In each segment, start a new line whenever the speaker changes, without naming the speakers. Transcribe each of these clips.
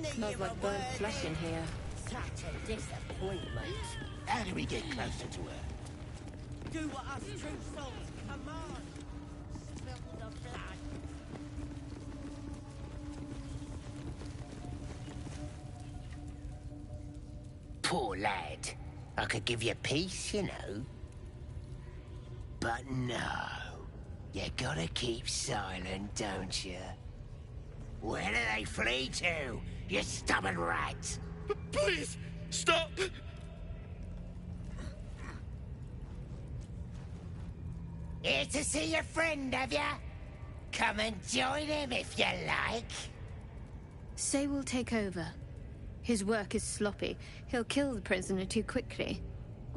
Smells like burnt flesh in here.
Such a disappointment.
How do we get closer to her?
Do what us true souls command. Smell the blood.
Poor lad. I could give you peace, you know. But no. You gotta keep silent, don't you? Where do they flee to, you stubborn rat?
Please, stop!
Here to see your friend, have ya? Come and join him if you like.
Say will take over. His work is sloppy. He'll kill the prisoner too quickly.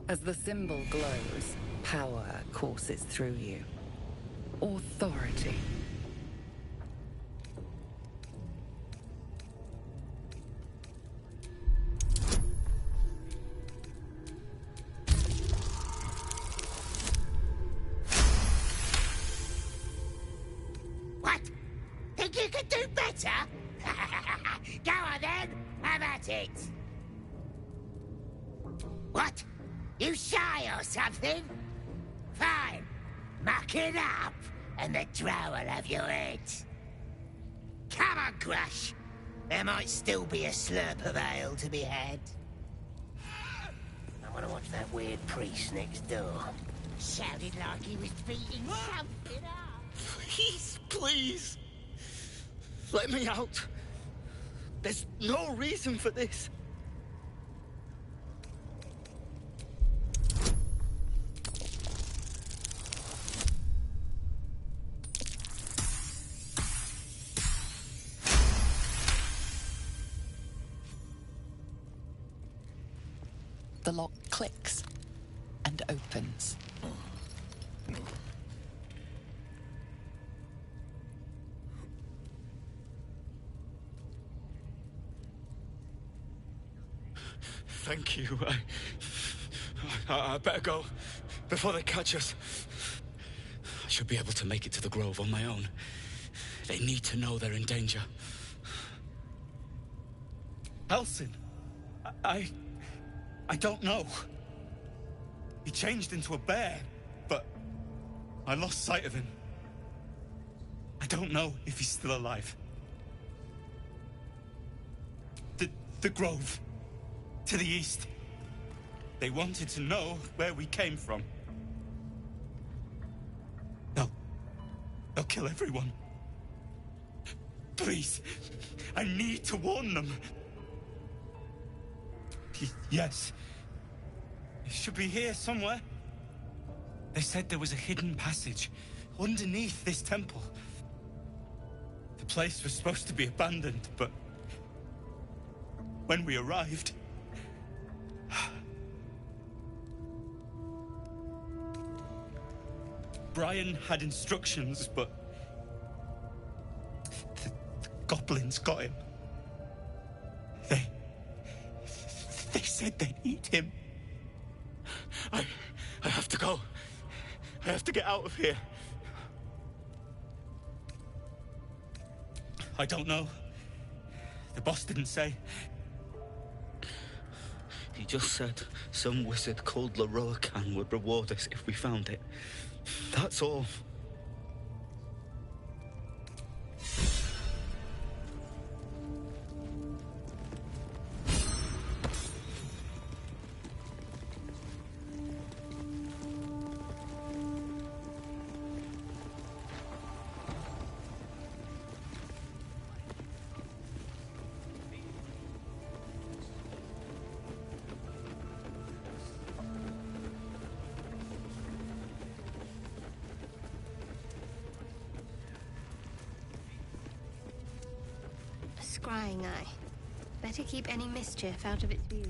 As the symbol glows, power courses through you. Authority.
What? Think you could do better? Go on then, have at it. What? You shy or something? Fine. Muck it up, and the drow will have your head. Come on, Crush. There might still be a slurp of ale to be had. I want to watch that weird priest next door. Sounded like he was beating something up.
Please, please. Let me out. There's no reason for this.
The lock clicks and opens.
Thank you. I better go before they catch us. I should be able to make it to the Grove on my own. They need to know they're in danger. Elsin, I don't know. He changed into a bear, but I lost sight of him. I don't know if he's still alive. The Grove. To the east. They wanted to know where we came from. They'll kill everyone. Please, I need to warn them. Yes. It should be here somewhere. They said there was a hidden passage underneath this temple. The place was supposed to be abandoned, but when we arrived, Brian had instructions, but the goblins got him. They said they need him. I have to go. I have to get out of here. I don't know. The boss didn't say. He just said some wizard called Leroycan would reward us if we found it. That's all.
Scrying eye. Better keep any mischief out of its view.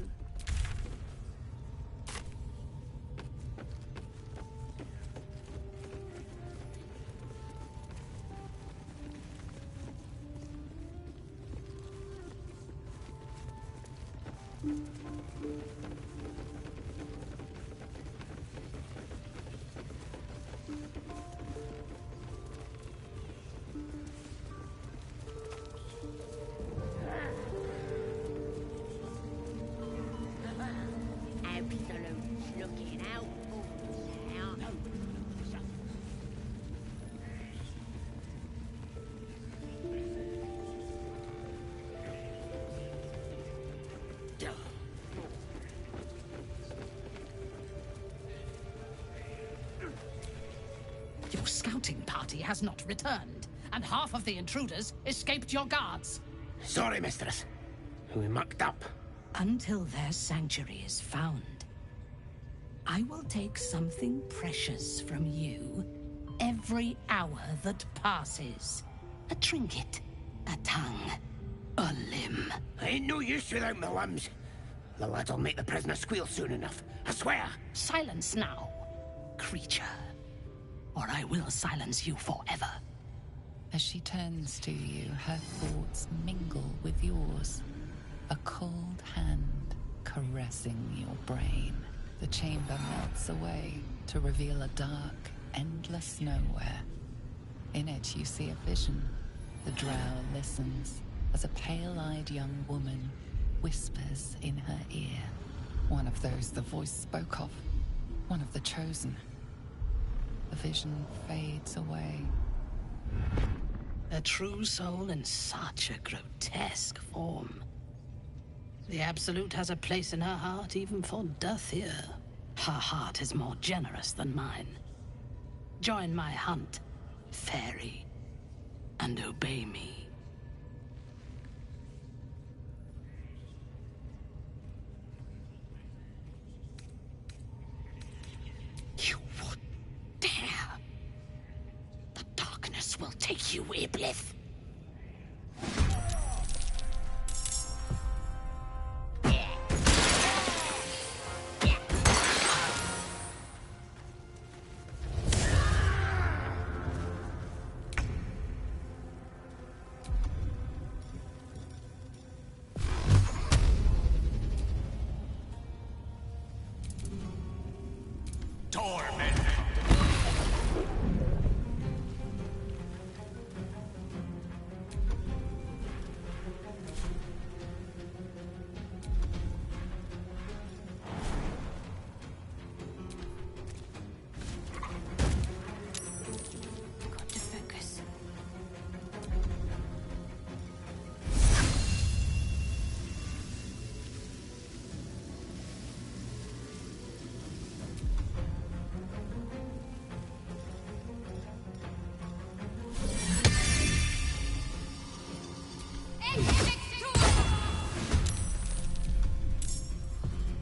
Now. Oh, now. No.
Your scouting party has not returned, and half of the intruders escaped your guards.
Sorry, mistress. We mucked up.
Until their sanctuary is found, I will take something precious from you every hour that passes. A trinket, a tongue, a limb.
I ain't no use without my limbs. The lads'll make the prisoner squeal soon enough. I swear.
Silence now, creature, or I will silence you forever.
As she turns to you, her thoughts mingle with yours. A cold hand caressing your brain. The chamber melts away to reveal a dark, endless nowhere. In it you see a vision. The drow listens as a pale-eyed young woman whispers in her ear. One of those the voice spoke of. One of the chosen. The vision fades away.
A true soul in such a grotesque form. The Absolute has a place in her heart even for Dathir. Her heart is more generous than mine. Join my hunt, fairy, and obey me. You would dare! The darkness will take you, Iblis.
Got to focus.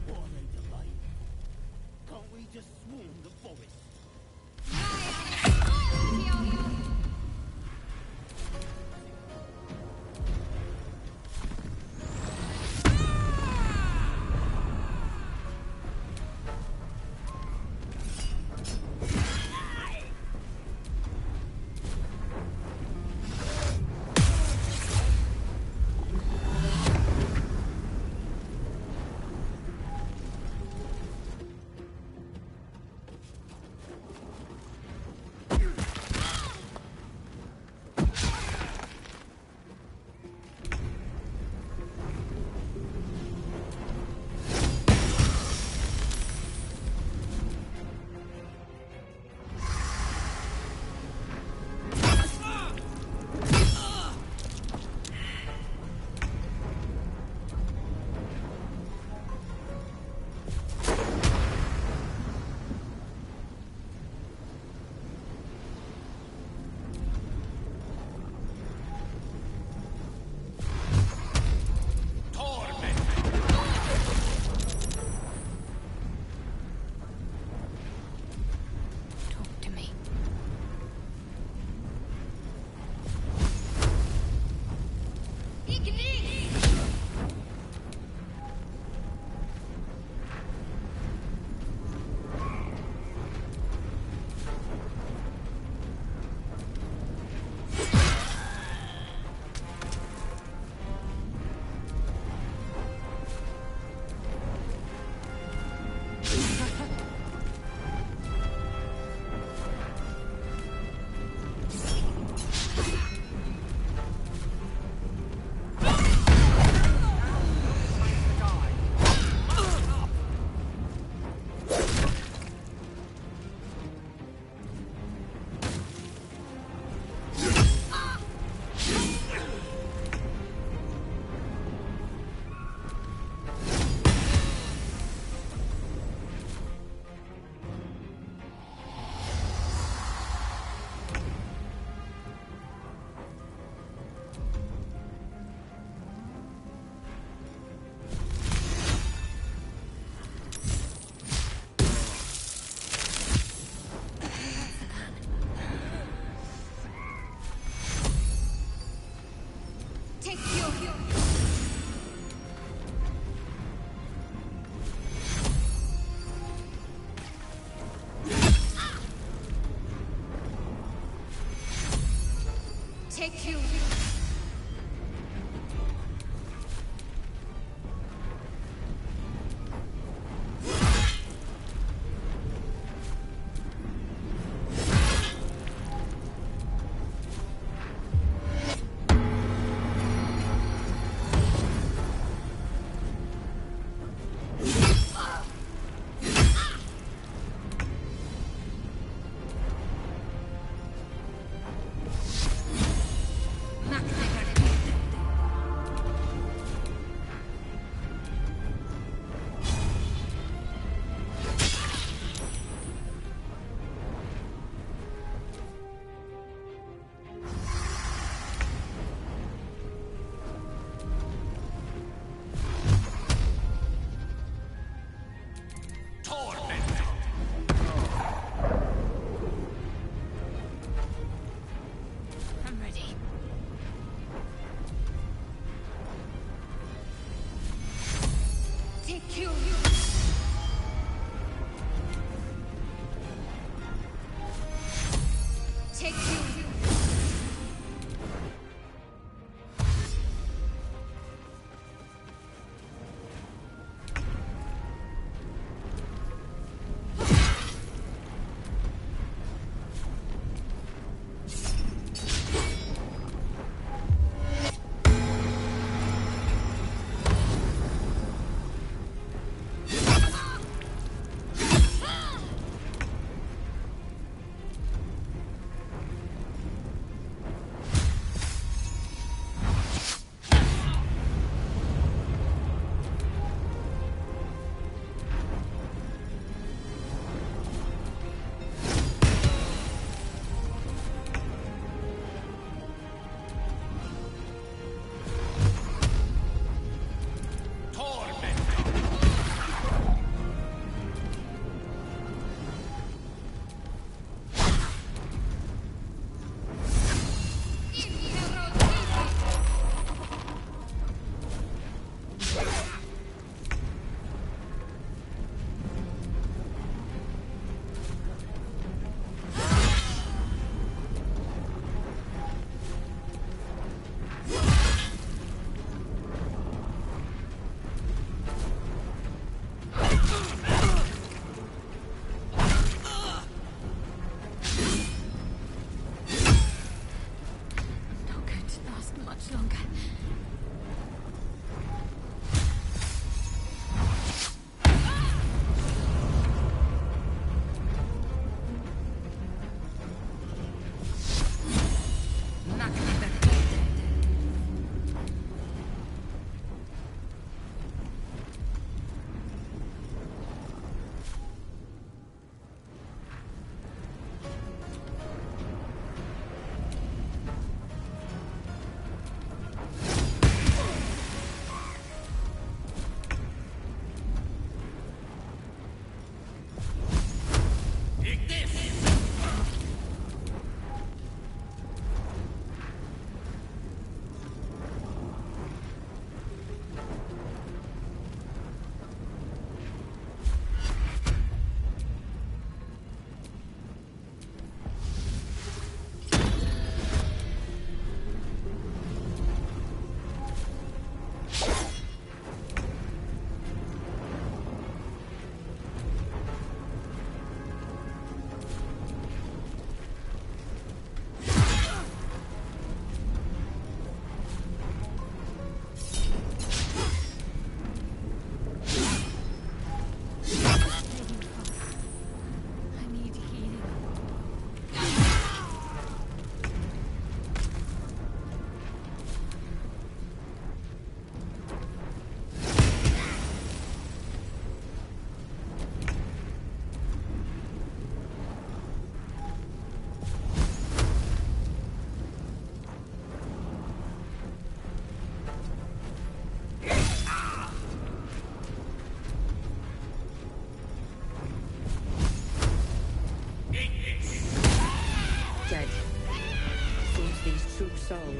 What are they delaying? Can't we just swarm the forest?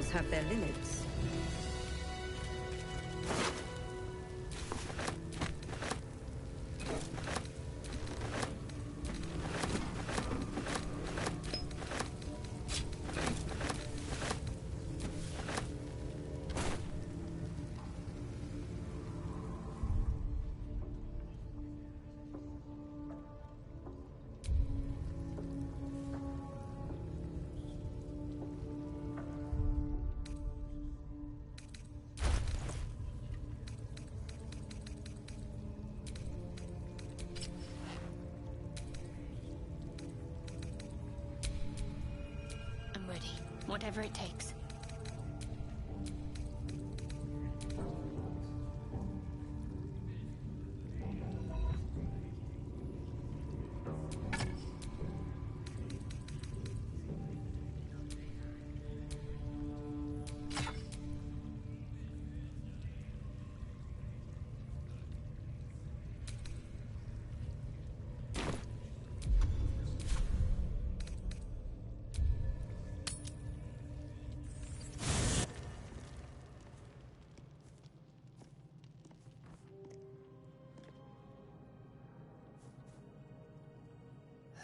powers have their limits.
I'm ready. Whatever it takes.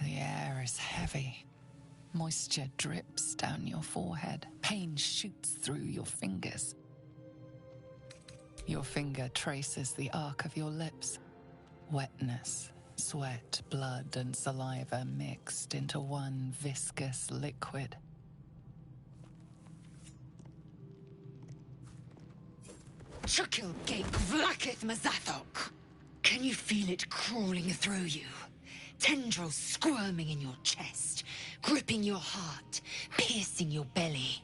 The air is heavy. Moisture drips down your forehead. Pain shoots through your fingers. Your finger traces the arc of your lips. Wetness, sweat, blood, and saliva mixed into one viscous liquid.
Shukil Gate Vlakith Mazathok! Can you feel it crawling through you? Tendrils squirming in your chest, gripping your heart, piercing your belly.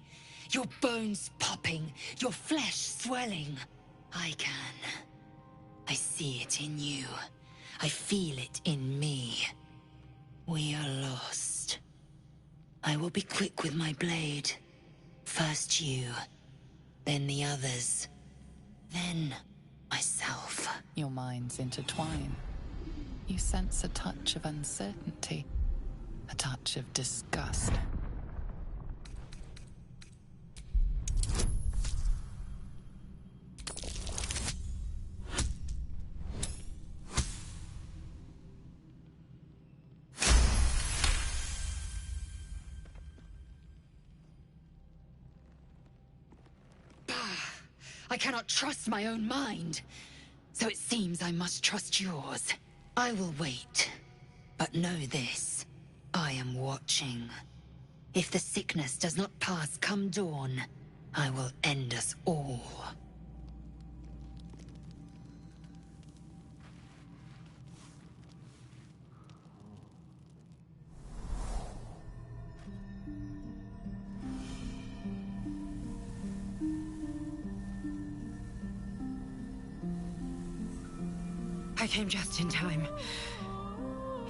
Your bones popping, your flesh swelling. I can. I see it in you. I feel it in me. We are lost. I will be quick with my blade. First you, then the others, then myself.
Your minds intertwine. You sense a touch of uncertainty, a touch of disgust.
I cannot trust my own mind. So it seems I must trust yours. I will wait. But know this. I am watching. If the sickness does not pass come dawn, I will end us all. I came just in time.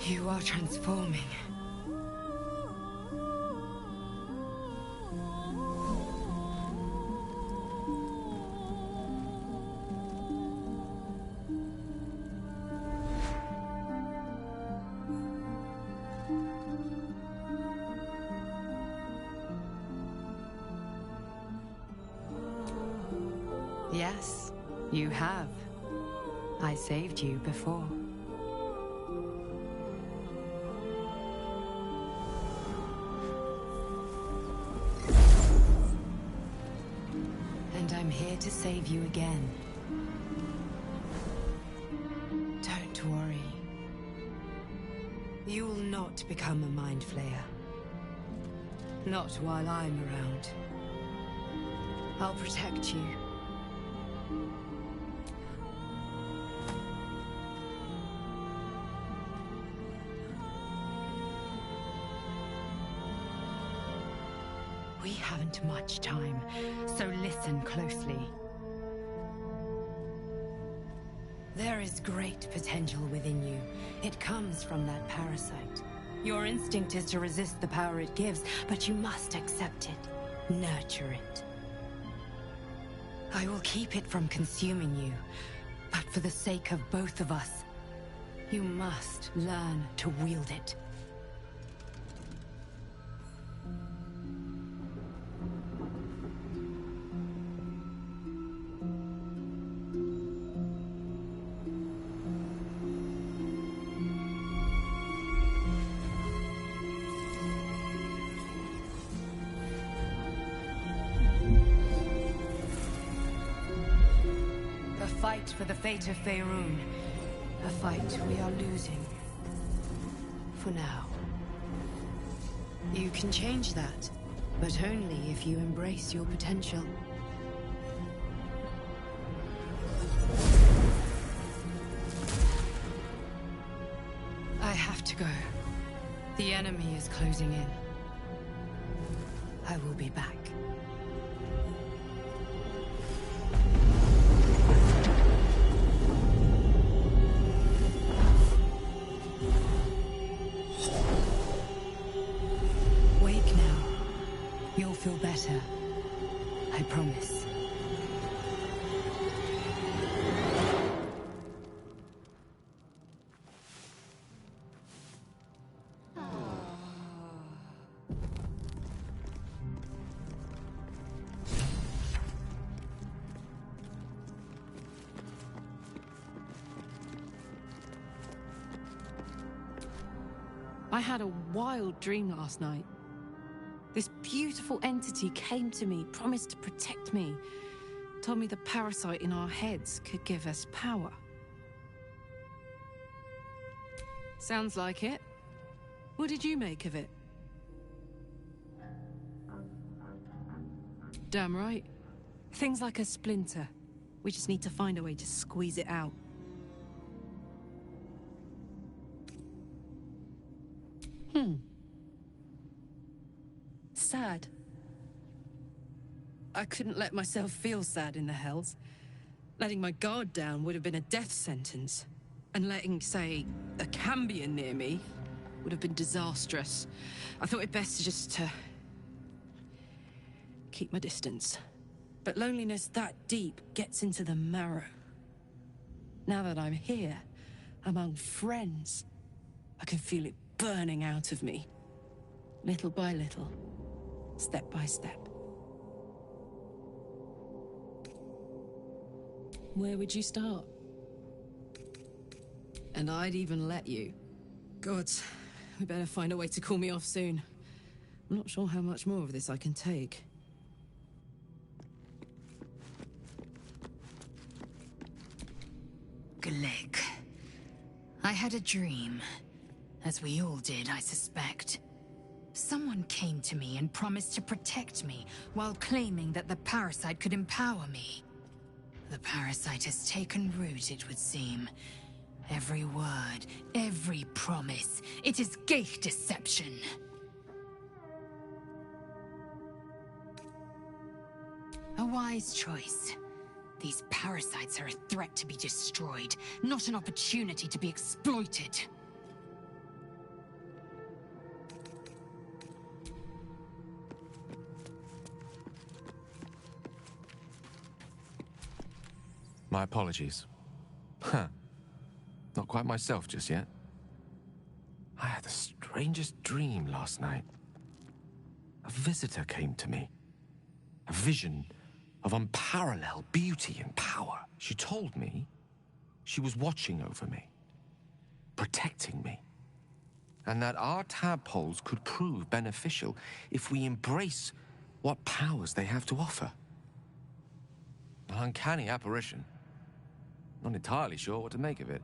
You are transforming.
Yes, you have. I saved you before. And I'm here to save you again. Don't worry. You will not become a Mind Flayer. Not while I'm around. I'll protect you. We haven't much time, so listen closely. There is great potential within you. It comes from that parasite. Your instinct is to resist the power it gives, but you must accept it. Nurture it. I will keep it from consuming you, but for the sake of both of us, you must learn to wield it. fight for the fate of Faerun. A fight we are losing. For now. You can change that, but only if you embrace your potential. I have to go. The enemy is closing in. I will be back. Wake now. You'll feel better. I promise.
I had a wild dream last night. This beautiful entity came to me, promised to protect me, told me the parasite in our heads could give us power. Sounds like it. What did you make of it? Damn right. Things like a splinter. We just need to find a way to squeeze it out. Sad. I couldn't let myself feel sad in the Hells. Letting my guard down would have been a death sentence. And letting, say, a Cambion near me would have been disastrous. I thought it best just to keep my distance. But loneliness that deep gets into the marrow. Now that I'm here, among friends, I can feel it burning out of me. Little by little. Step by step. Where would you start? And I'd even let you. Gods, we better find a way to cool me off soon. I'm not sure how much more of this I can take.
Glig. I had a dream. As we all did, I suspect. Someone came to me and promised to protect me, while claiming that the parasite could empower me. The parasite has taken root, it would seem. Every word, every promise, it is Geich deception. A wise choice. These parasites are a threat to be destroyed, not an opportunity to be exploited.
My apologies. Not quite myself just yet. I had the strangest dream last night. A visitor came to me. A vision of unparalleled beauty and power. She told me she was watching over me, protecting me, and that our tadpoles could prove beneficial if we embrace what powers they have to offer. An uncanny apparition. Not entirely sure what to make of it.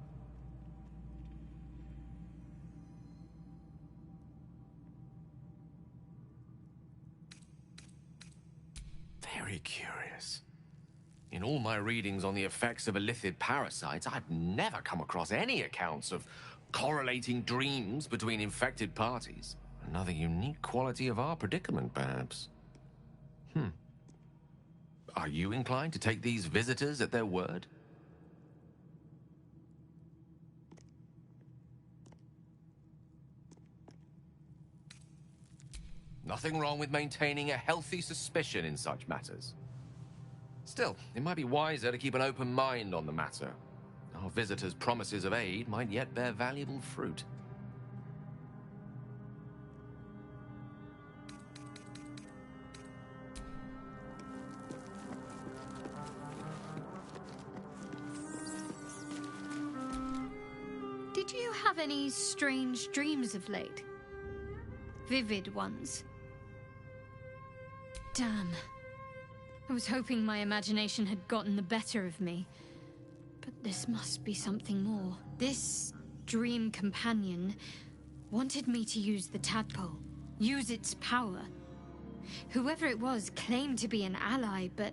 Very curious. In all my readings on the effects of illithid parasites, I've never come across any accounts of correlating dreams between infected parties. Another unique quality of our predicament, perhaps. Are you inclined to take these visitors at their word? Nothing wrong with maintaining a healthy suspicion in such matters. Still, it might be wiser to keep an open mind on the matter. Our visitors' promises of aid might yet bear valuable fruit.
Did you have any strange dreams of late? Vivid ones? Damn. I was hoping my imagination had gotten the better of me. But this must be something more. This dream companion wanted me to use the tadpole, use its power. Whoever it was claimed to be an ally, but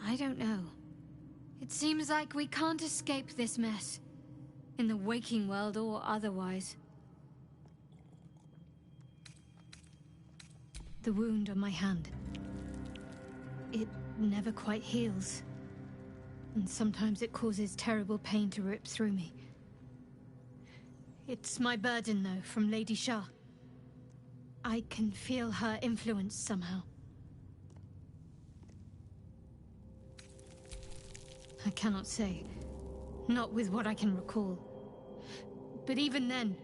I don't know. It seems like we can't escape this mess, in the waking world or otherwise. The wound on my hand. It never quite heals. And sometimes it causes terrible pain to rip through me. It's my burden, though, from Lady Shah. I can feel her influence somehow. I cannot say. Not with what I can recall. But even then,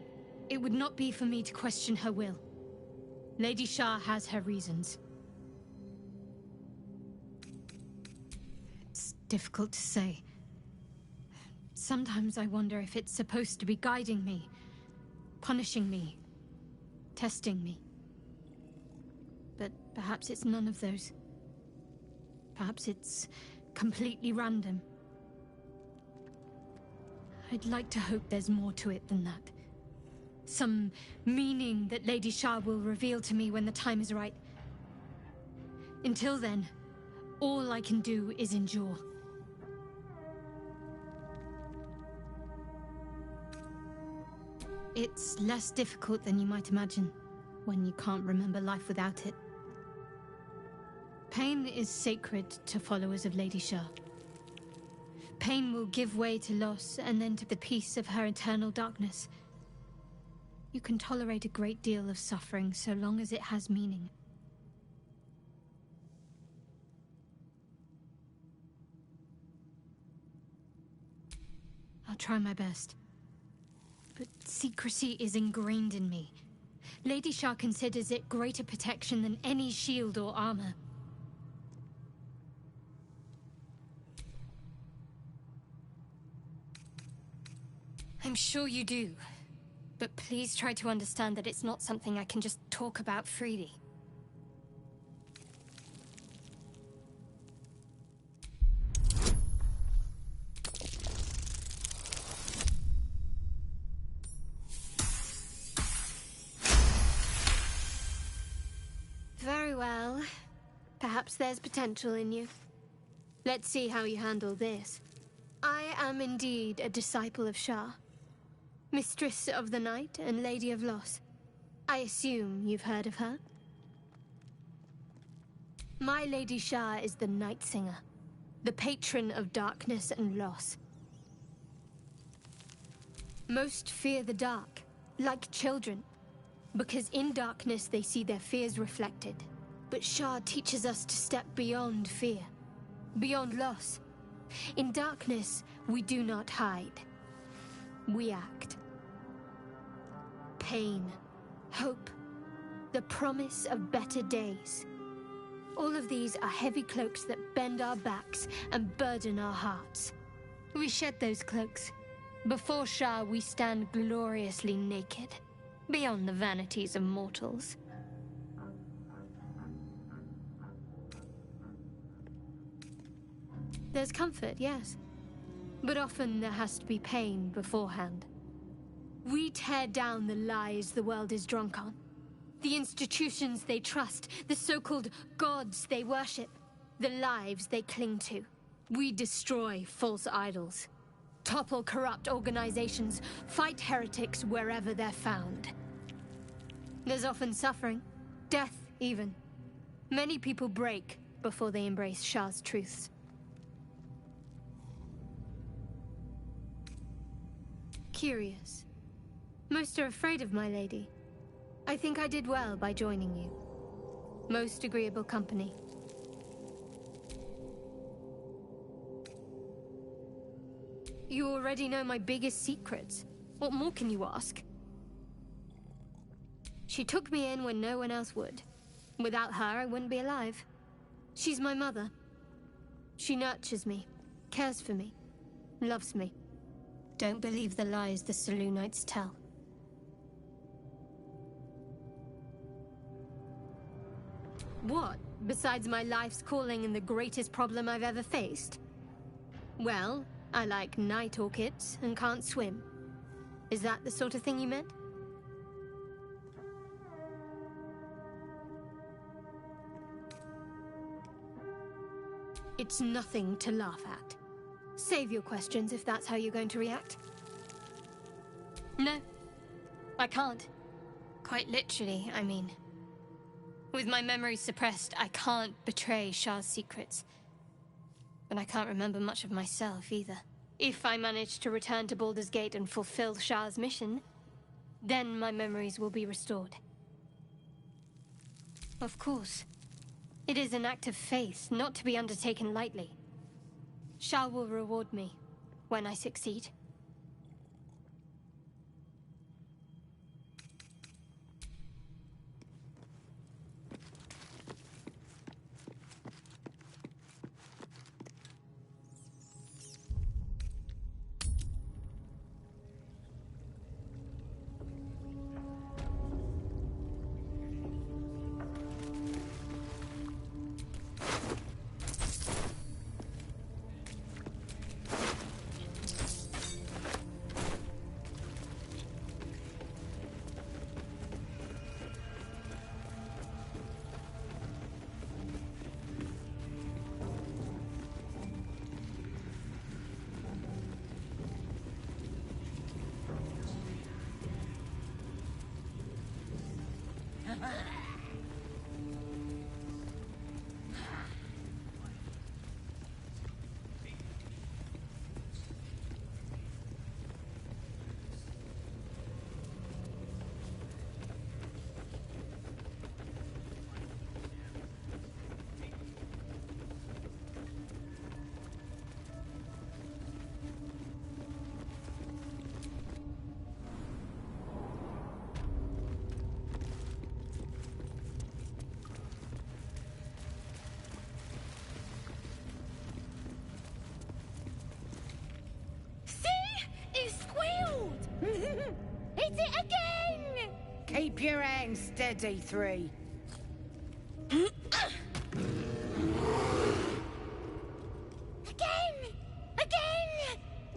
it would not be for me to question her will. Lady Shah has her reasons. It's difficult to say. Sometimes I wonder if it's supposed to be guiding me, punishing me, testing me. But perhaps it's none of those. Perhaps it's completely random. I'd like to hope there's more to it than that. Some meaning that Lady Shah will reveal to me when the time is right. Until then, all I can do is endure. It's less difficult than you might imagine, when you can't remember life without it. Pain is sacred to followers of Lady Shah. Pain will give way to loss, and then to the peace of her eternal darkness. You can tolerate a great deal of suffering so long as it has meaning. I'll try my best. But secrecy is ingrained in me. Lady Shah considers it greater protection than any shield or armor. I'm sure you do. But please try to understand that it's not something I can just talk about freely. Very well. Perhaps there's potential in you. Let's see how you handle this. I am indeed a disciple of Shah. Mistress of the Night and Lady of Loss. I assume you've heard of her? My Lady Shah is the Night Singer, the patron of darkness and loss. Most fear the dark, like children, because in darkness they see their fears reflected. But Shah teaches us to step beyond fear, beyond loss. In darkness, we do not hide. We act. Pain, hope, the promise of better days. All of these are heavy cloaks that bend our backs and burden our hearts. We shed those cloaks. Before Shah, we stand gloriously naked, beyond the vanities of mortals. There's comfort, yes. But often there has to be pain beforehand. We tear down the lies the world is drunk on. The institutions they trust, the so-called gods they worship, the lives they cling to. We destroy false idols, topple corrupt organizations, fight heretics wherever they're found. There's often suffering, death even. Many people break before they embrace Shah's truths. Curious. Most are afraid of my lady. I think I did well by joining you. Most agreeable company. You already know my biggest secrets. What more can you ask? She took me in when no one else would. Without her, I wouldn't be alive. She's my mother. She nurtures me, cares for me, loves me. Don't believe the lies the Selûnites tell. What, besides my life's calling and the greatest problem I've ever faced? Well, I like night orchids and can't swim. Is that the sort of thing you meant? It's nothing to laugh at. Save your questions if that's how you're going to react. No, I can't. Quite literally, I mean. With my memory suppressed, I can't betray Shah's secrets. But I can't remember much of myself either. If I manage to return to Baldur's Gate and fulfill Shah's mission, then my memories will be restored. Of course. It is an act of faith, not to be undertaken lightly. Shah will reward me when I succeed.
Hit it again! Keep your hands steady, 3. Again!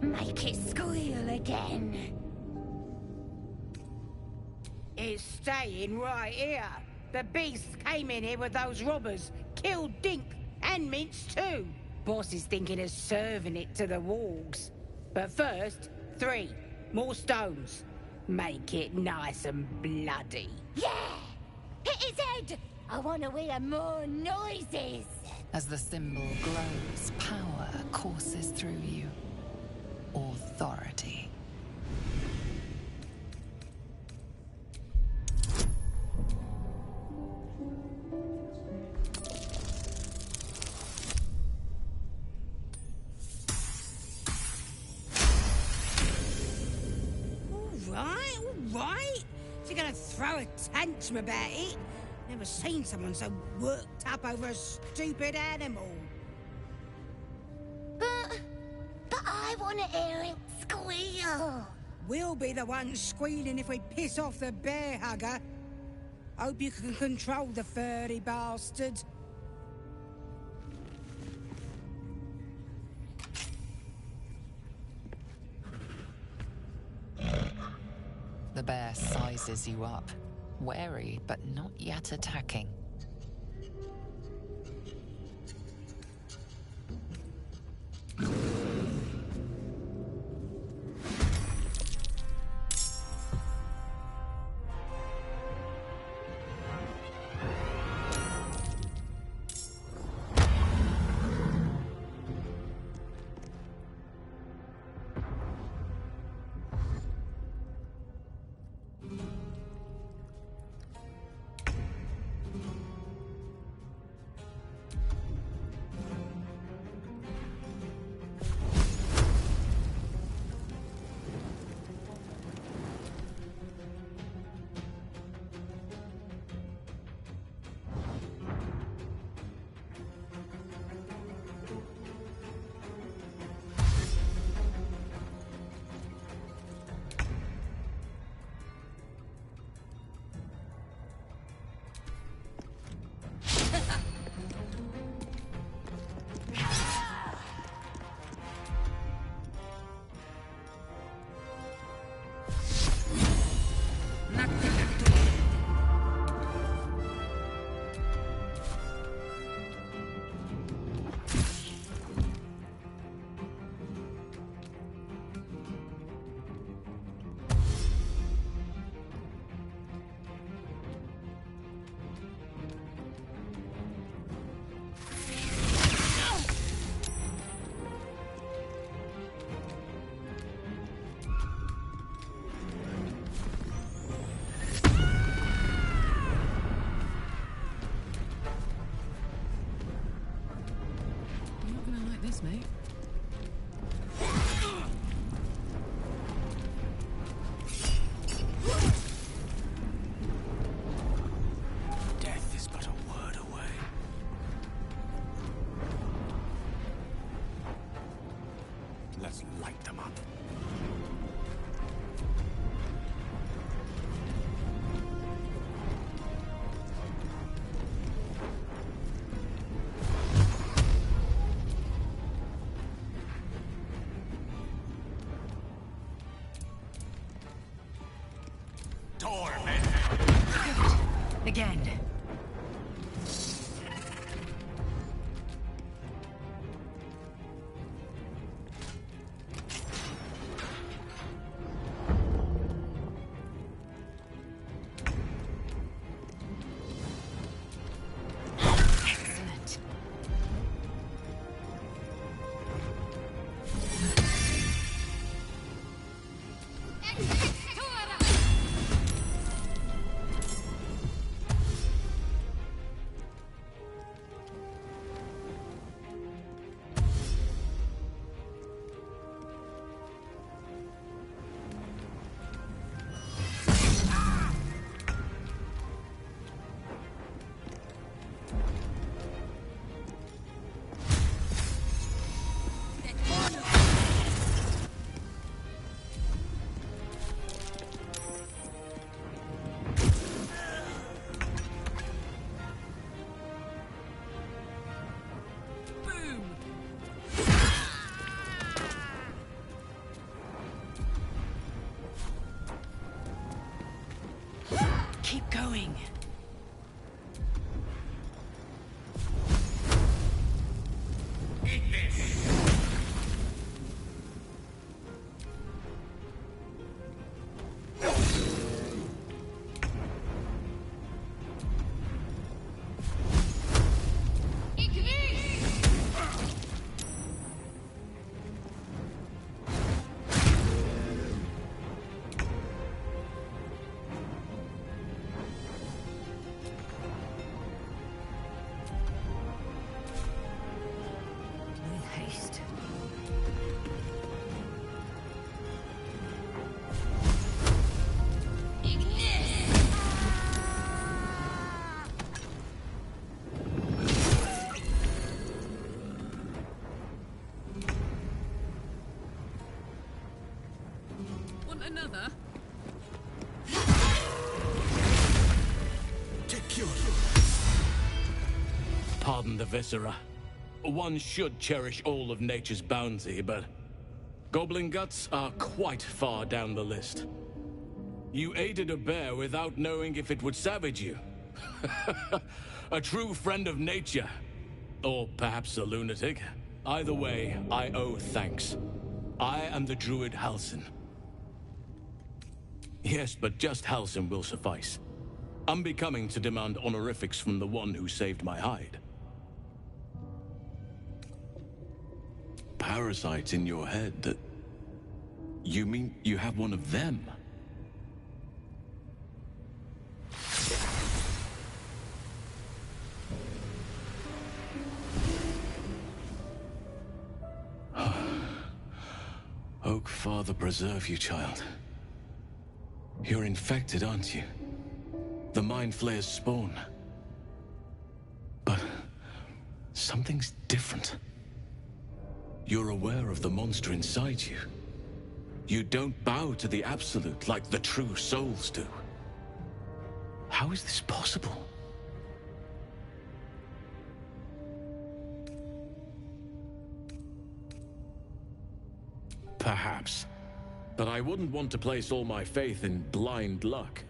Make it squeal again. It's staying right here. The beast came in here with those robbers, killed Dink and Mince too. Boss is thinking of serving it to the wargs. But first, 3 more stones. Make it nice and bloody. Yeah! Hit his head! I want to hear more noises!
As the symbol grows, power courses through you. Authority.
All right. You're gonna throw a tantrum about it? Never seen someone so worked up over a stupid animal.
But I want to hear it squeal.
We'll be the ones squealing if we piss off the bear hugger. Hope you can control the furry bastard.
The bear sizes you up, wary but not yet attacking.
torment.
Good. Again. Keep going.
Eat this!
Another?
Pardon the viscera. One should cherish all of nature's bounty, but goblin guts are quite far down the list. You aided a bear without knowing if it would savage you. A true friend of nature. Or perhaps a lunatic. Either way, I owe thanks. I am the druid Halsin. Yes, but just Halsin will suffice. Unbecoming to demand honorifics from the one who saved my hide. Parasites in your head that... You mean you have one of them? Oak Father preserve you, child. You're infected, aren't you? The Mind Flayer's spawn. But something's different. You're aware of the monster inside you. You don't bow to the Absolute like the true souls do. How is this possible? Perhaps. But I wouldn't want to place all my faith in blind luck.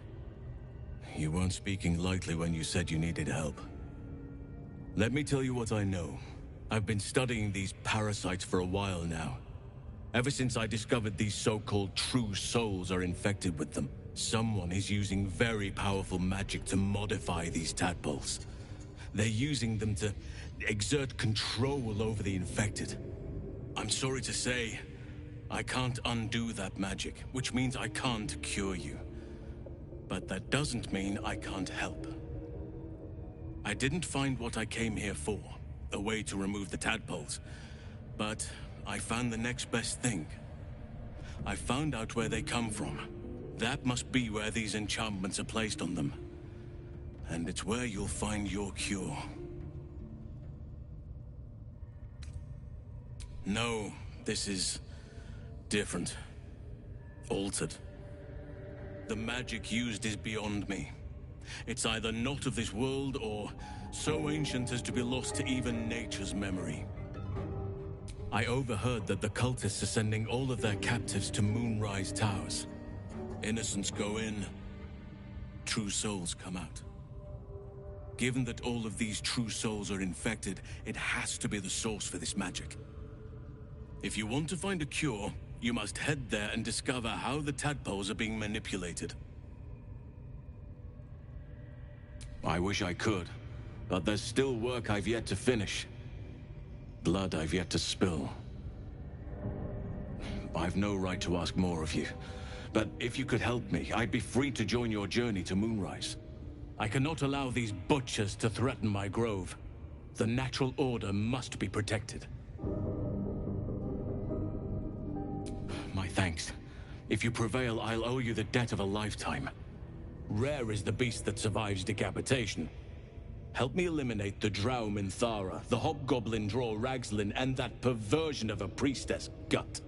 You weren't speaking lightly when you said you needed help. Let me tell you what I know. I've been studying these parasites for a while now. Ever since I discovered these so-called true souls are infected with them, someone is using very powerful magic to modify these tadpoles. They're using them to exert control over the infected. I'm sorry to say, I can't undo that magic, which means I can't cure you. But that doesn't mean I can't help. I didn't find what I came here for, a way to remove the tadpoles, but I found the next best thing. I found out where they come from. That must be where these enchantments are placed on them. And it's where you'll find your cure. No, this is different. Altered. The magic used is beyond me. It's either not of this world or so ancient as to be lost to even nature's memory. I overheard that the cultists are sending all of their captives to Moonrise Towers. Innocents go in, true souls come out. Given that all of these true souls are infected, it has to be the source for this magic. If you want to find a cure, you must head there and discover how the tadpoles are being manipulated. I wish I could, but there's still work I've yet to finish. Blood I've yet to spill. I've no right to ask more of you, but if you could help me, I'd be free to join your journey to Moonrise. I cannot allow these butchers to threaten my grove. The natural order must be protected. My thanks. If you prevail, I'll owe you the debt of a lifetime. Rare is the beast that survives decapitation. Help me eliminate the Drow Minthara, the Hobgoblin Draw Ragslin, and that perversion of a priestess, Gut.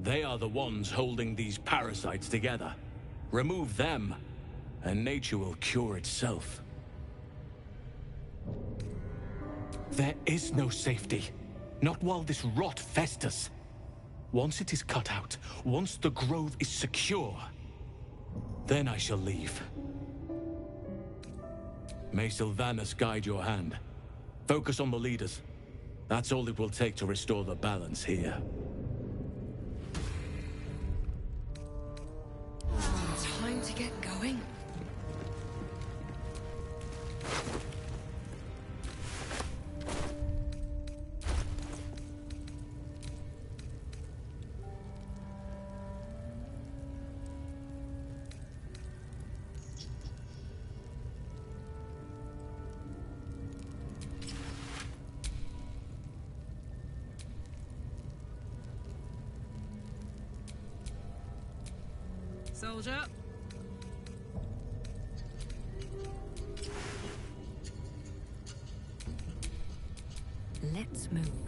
They are the ones holding these parasites together. Remove them, and nature will cure itself. There is no safety. Not while this rot festers. Once it is cut out, once the grove is secure, then I shall leave. May Sylvanas guide your hand. Focus on the leaders. That's all it will take to restore the balance here.
Time to get going.
Soldier.
Let's move.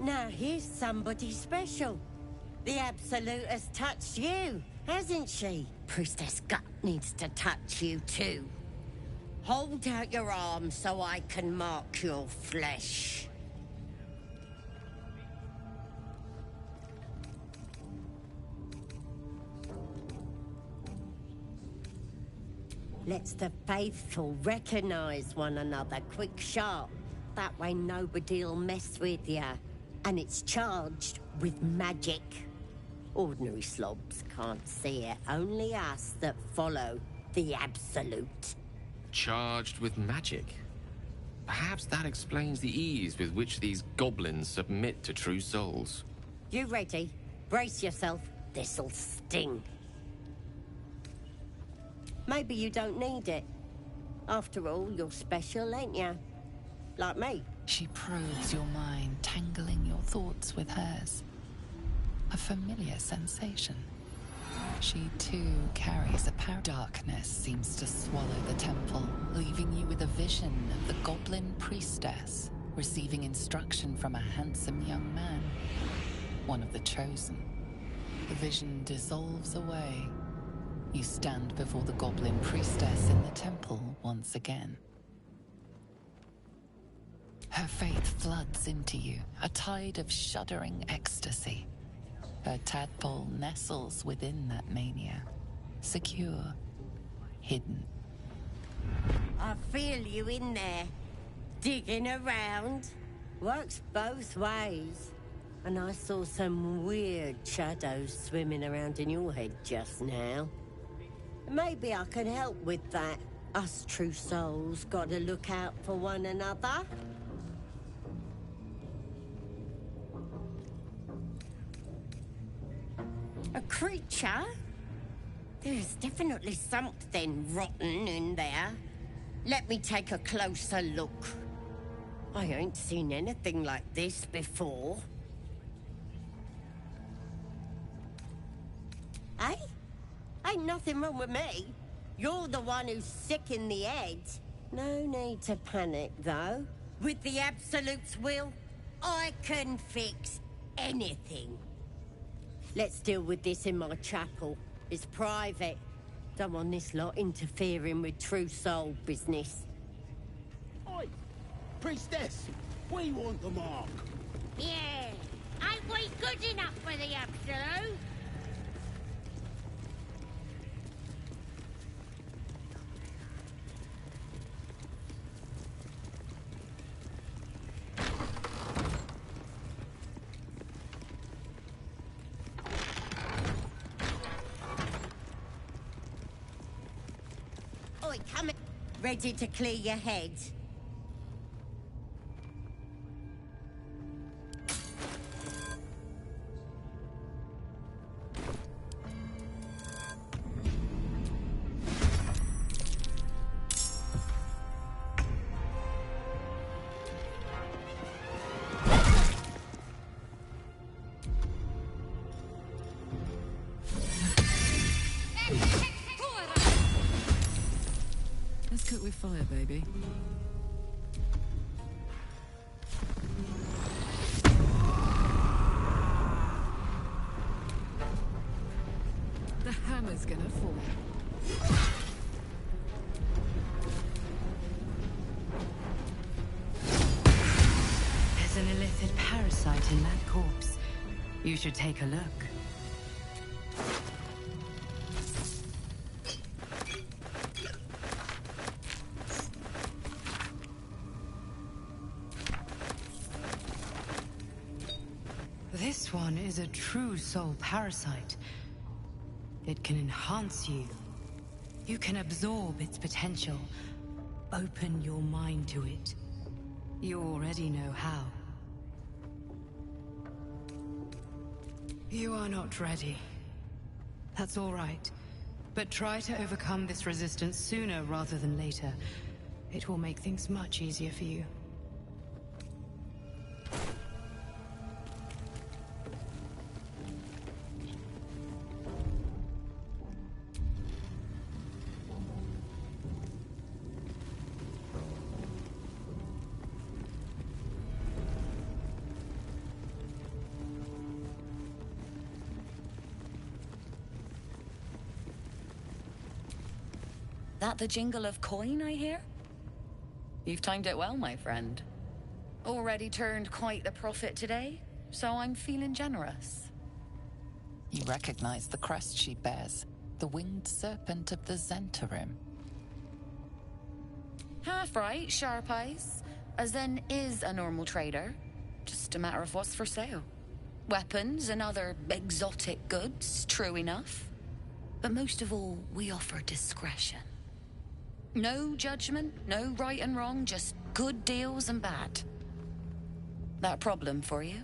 Now here's somebody special. The Absolute has touched you, hasn't she? Priestess Gut needs to touch you too. Hold out your arm so I can mark your flesh. Let's the faithful recognize one another quick sharp. That way nobody'll mess with ya. And it's charged with magic. Ordinary slobs can't see it, only us that follow the Absolute.
Charged with magic? Perhaps that explains the ease with which these goblins submit to true souls.
You ready? Brace yourself. This'll sting. Maybe you don't need it. After all, you're special, ain't ya? Like me.
She probes your mind, tangling your thoughts with hers. A familiar sensation. She too carries a power. Darkness seems to swallow the temple, leaving you with a vision of the goblin priestess receiving instruction from a handsome young man, one of the chosen. The vision dissolves away. You stand before the goblin priestess in the temple once again. Her faith floods into you, a tide of shuddering ecstasy. Her tadpole nestles within that mania, secure, hidden.
I feel you in there, digging around. Works both ways. And I saw some weird shadows swimming around in your head just now. Maybe I can help with that. Us true souls gotta look out for one another. A creature? There's definitely something rotten in there. Let me take a closer look. I ain't seen anything like this before. Hey? Ain't nothing wrong with me. You're the one who's sick in the head. No need to panic, though. With the Absolute's will, I can fix anything. Let's deal with this in my chapel. It's private. Don't want this lot interfering with true soul business.
Oi! Priestess! We want the mark!
Yeah! Ain't we good enough for the Absolute?
Oi, come in. Ready to clear your head?
Let's cook with fire, baby. The hammer's gonna fall.
There's an illithid parasite in that corpse. You should take a look. This one is a true soul parasite. It can enhance you. You can absorb its potential. Open your mind to it. You already know how. You are not ready. That's all right. But try to overcome this resistance sooner rather than later. It will make things much easier for you.
That the jingle of coin I hear? You've timed it well, my friend. Already turned quite the profit today, so I'm feeling generous.
You recognize the crest she bears, the winged serpent of the Zentarim.
Half right, sharp eyes. As then is a normal trader. Just a matter of what's for sale. Weapons and other exotic goods, true enough. But most of all, we offer discretion. No judgment, no right and wrong, just good deals and bad. That a problem for you?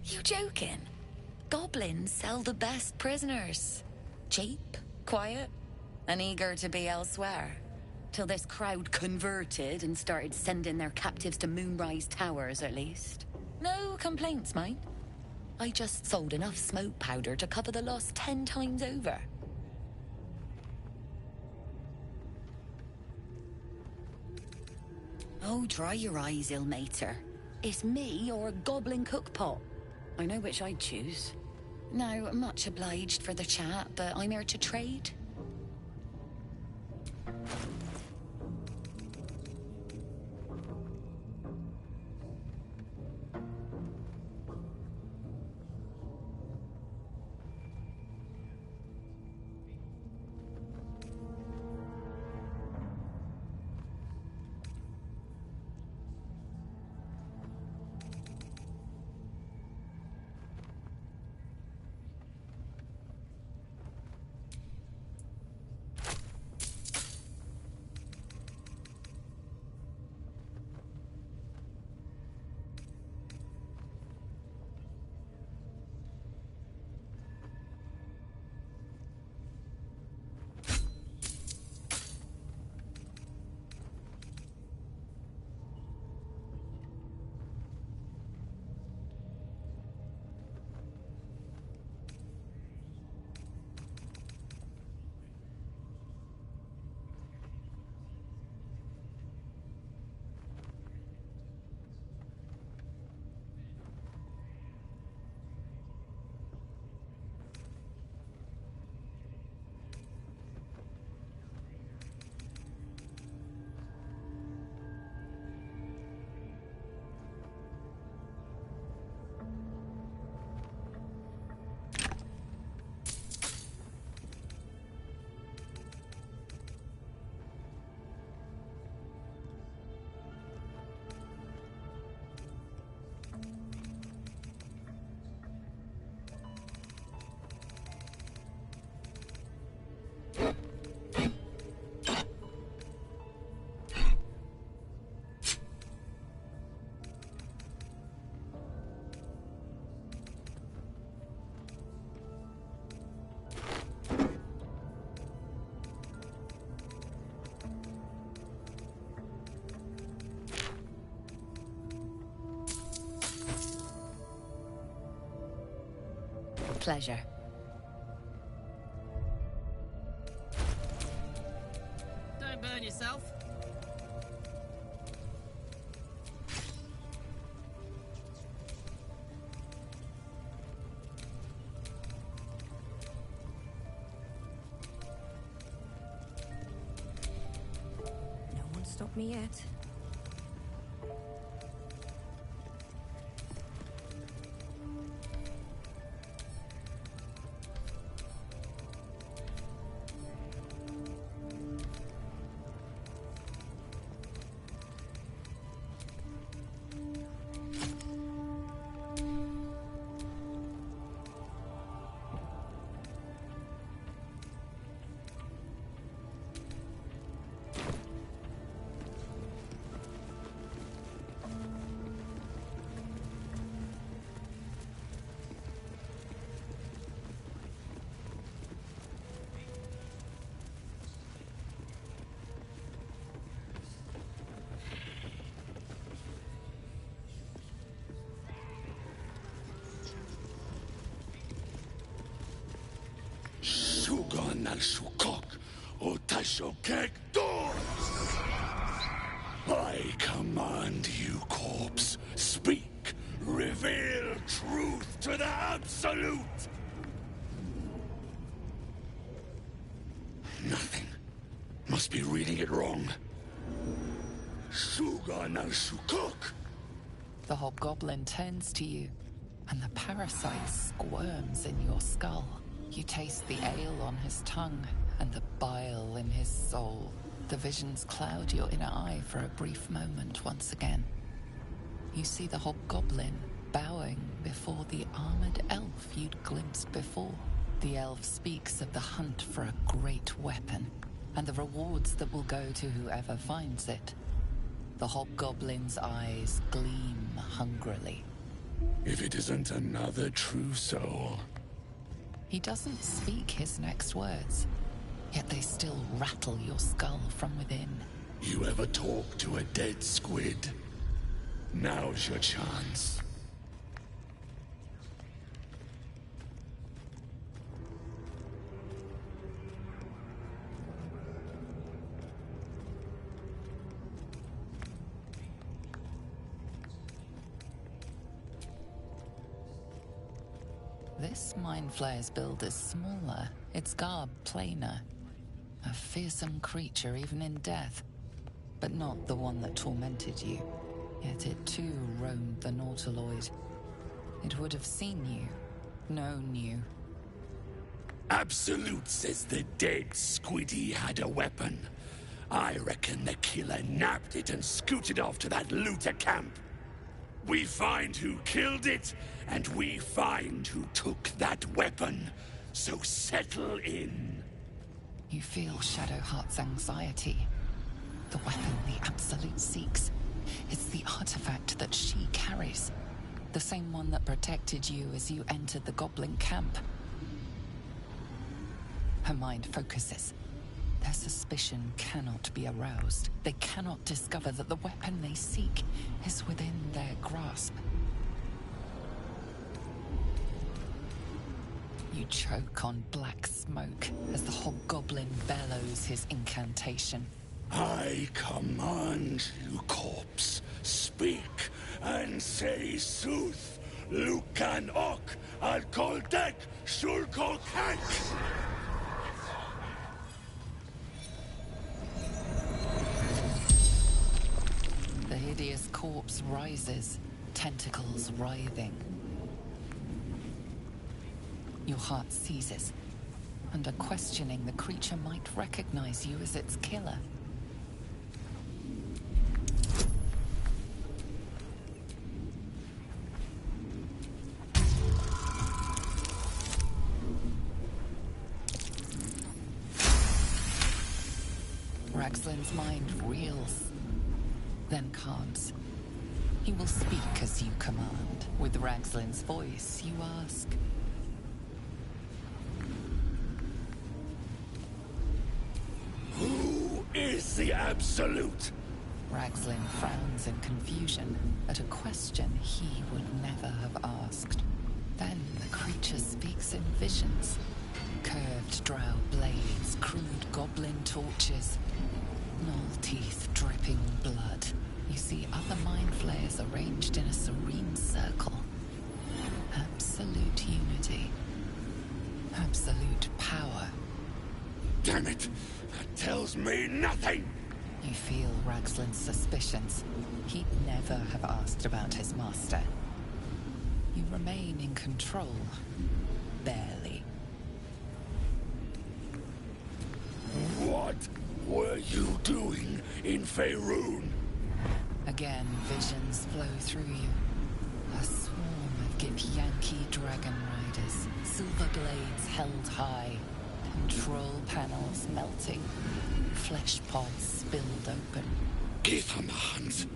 You joking? Goblins sell the best prisoners. Cheap, quiet, and eager to be elsewhere. Till this crowd converted and started sending their captives to Moonrise Towers, at least. No complaints, mate. I just sold enough smoke powder to cover the loss 10 times over. Oh, dry your eyes, ill-mater. It's me or a goblin cookpot. I know which I'd choose. Now, much obliged for the chat, but I'm here to trade. Pleasure.
Don't burn yourself.
No one stopped me yet.
Sugan al Shukok, Otashokek Doors! I command you, corpse. Speak. Reveal truth to the Absolute! Nothing. Must be reading it wrong. Sugan al Shukok!
The hobgoblin turns to you, and the parasite squirms in your skull. You taste the ale on his tongue and the bile in his soul. The visions cloud your inner eye for a brief moment once again. You see the hobgoblin bowing before the armored elf you'd glimpsed before. The elf speaks of the hunt for a great weapon and the rewards that will go to whoever finds it. The hobgoblin's eyes gleam hungrily.
If it isn't another true soul.
He doesn't speak his next words, yet they still rattle your skull from within.
You ever talk to a dead squid? Now's your chance.
This mind flayer's build is smaller, its garb plainer. A fearsome creature even in death, but not the one that tormented you. Yet it too roamed the Nautiloid. It would have seen you, known you.
Absolute says the dead squiddy had a weapon. I reckon the killer nabbed it and scooted off to that looter camp. We find who killed it, and we find who took that weapon. So settle in.
You feel Shadowheart's anxiety. The weapon the Absolute seeks. It's the artifact that she carries. The same one that protected you as you entered the goblin camp. Her mind focuses. Their suspicion cannot be aroused. They cannot discover that the weapon they seek is within their grasp. You choke on black smoke as the hobgoblin bellows his incantation.
I command you, corpse. Speak and say sooth. Lucan ok al koldek shulkok hek.
The hideous corpse rises, tentacles writhing. Your heart seizes. Under questioning, the creature might recognize you as its killer. Ragslin's mind reels, then calms. He will speak as you command. With Ragslin's voice, you ask.
Who is the Absolute?
Ragslin frowns in confusion at a question he would never have asked. Then the creature speaks in visions. Curved drow blades, crude goblin torches, gnoll teeth dripping blood. You see other mind flayers arranged in a serene circle. Absolute unity. Absolute power.
Damn it! That tells me nothing!
You feel Ragslin's suspicions. He'd never have asked about his master. You remain in control. Barely.
What were you doing in Faerun?
Again, visions flow through you. A swarm of Githyanki dragon riders, silver blades held high, control panels melting, flesh pods spilled open.
Githemans.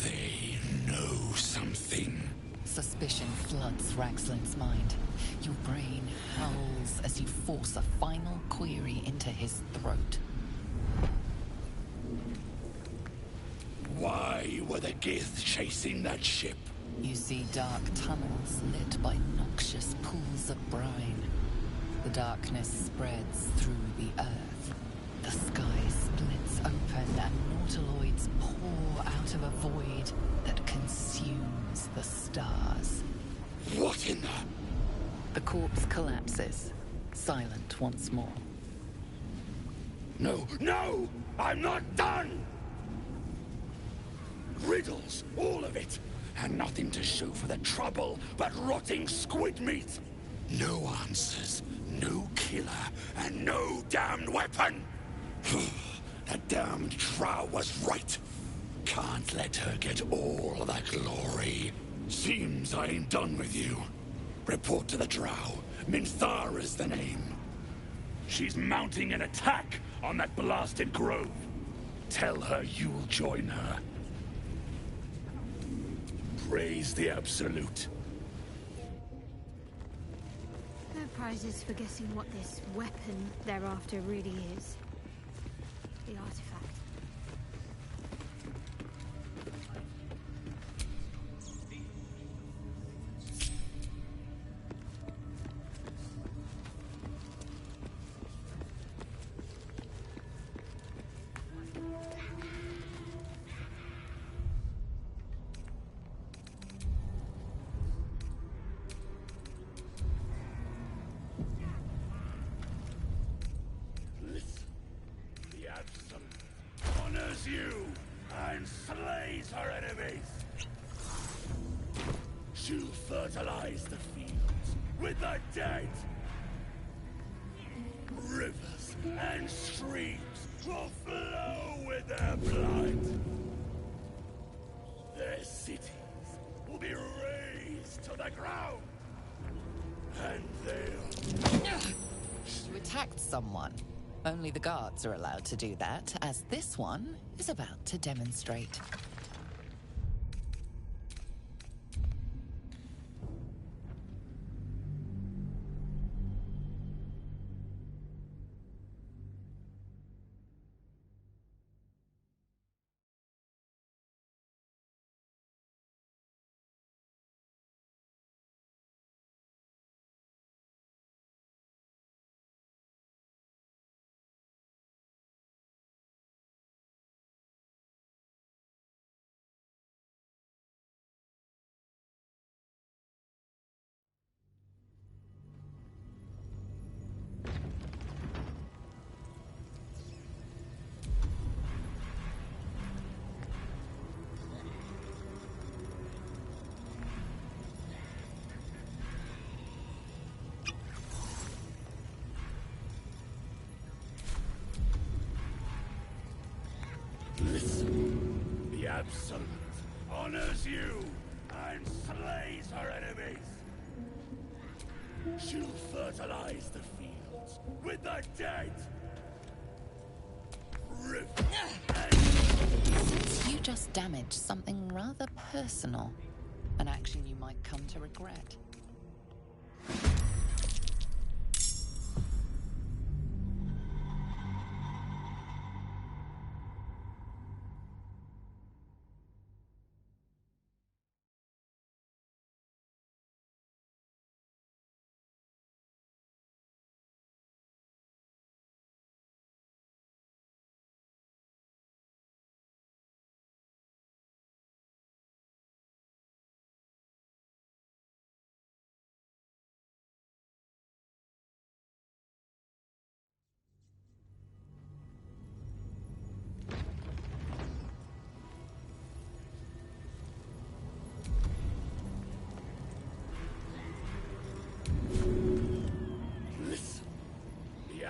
They know something.
Suspicion floods Ragslin's mind. Your brain howls as you force a final query into his throat.
Why were the Gith chasing that ship?
You see dark tunnels lit by noxious pools of brine. The darkness spreads through the earth. The sky splits open and nautiloids pour out of a void that consumes the stars.
What in the...
The corpse collapses, silent once more.
No, no! I'm not done! Riddles, all of it, and nothing to show for the trouble but rotting squid meat. No answers, no killer, and no damned weapon. That damned Drow was right. Can't let her get all of that glory. Seems I ain't done with you. Report to the Drow. Minthara's the name. She's mounting an attack on that blasted grove. Tell her you'll join her. Praise the Absolute.
No prizes for guessing what this weapon thereafter really is. The artifact.
Honors you and slays her enemies. She'll fertilize the fields with the dead. Rivers and streams will flow with their blood. Their cities will be razed to the ground. And they'll...
You attacked someone. Only the guards are allowed to do that, as this one is about to demonstrate.
Listen, the Absolute honors you and slays her enemies. She'll fertilize the fields with the dead.
Since you just damaged something rather personal, an action you might come to regret.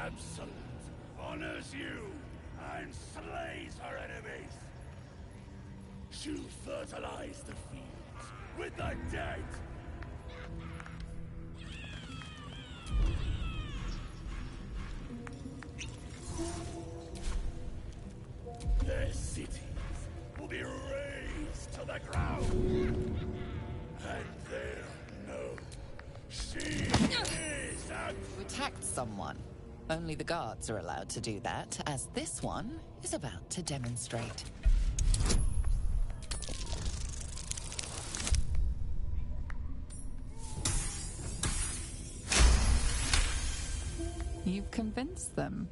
Absolute honors you and slays her enemies. She'll fertilize the fields with the dead. Their cities will be razed to the ground. And they'll know she is a...
You attacked someone. Only the guards are allowed to do that, as this one is about to demonstrate. You've convinced them.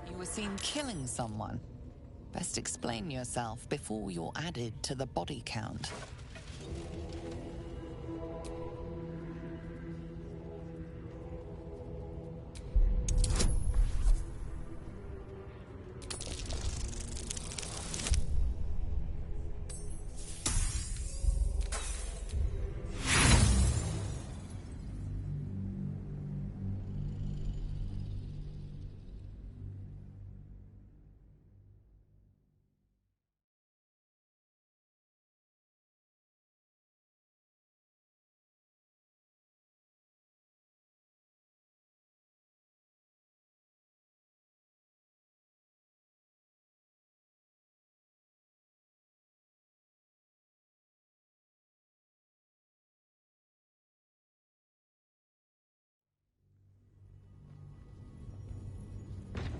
You were seen killing someone. Best explain yourself before you're added to the body count.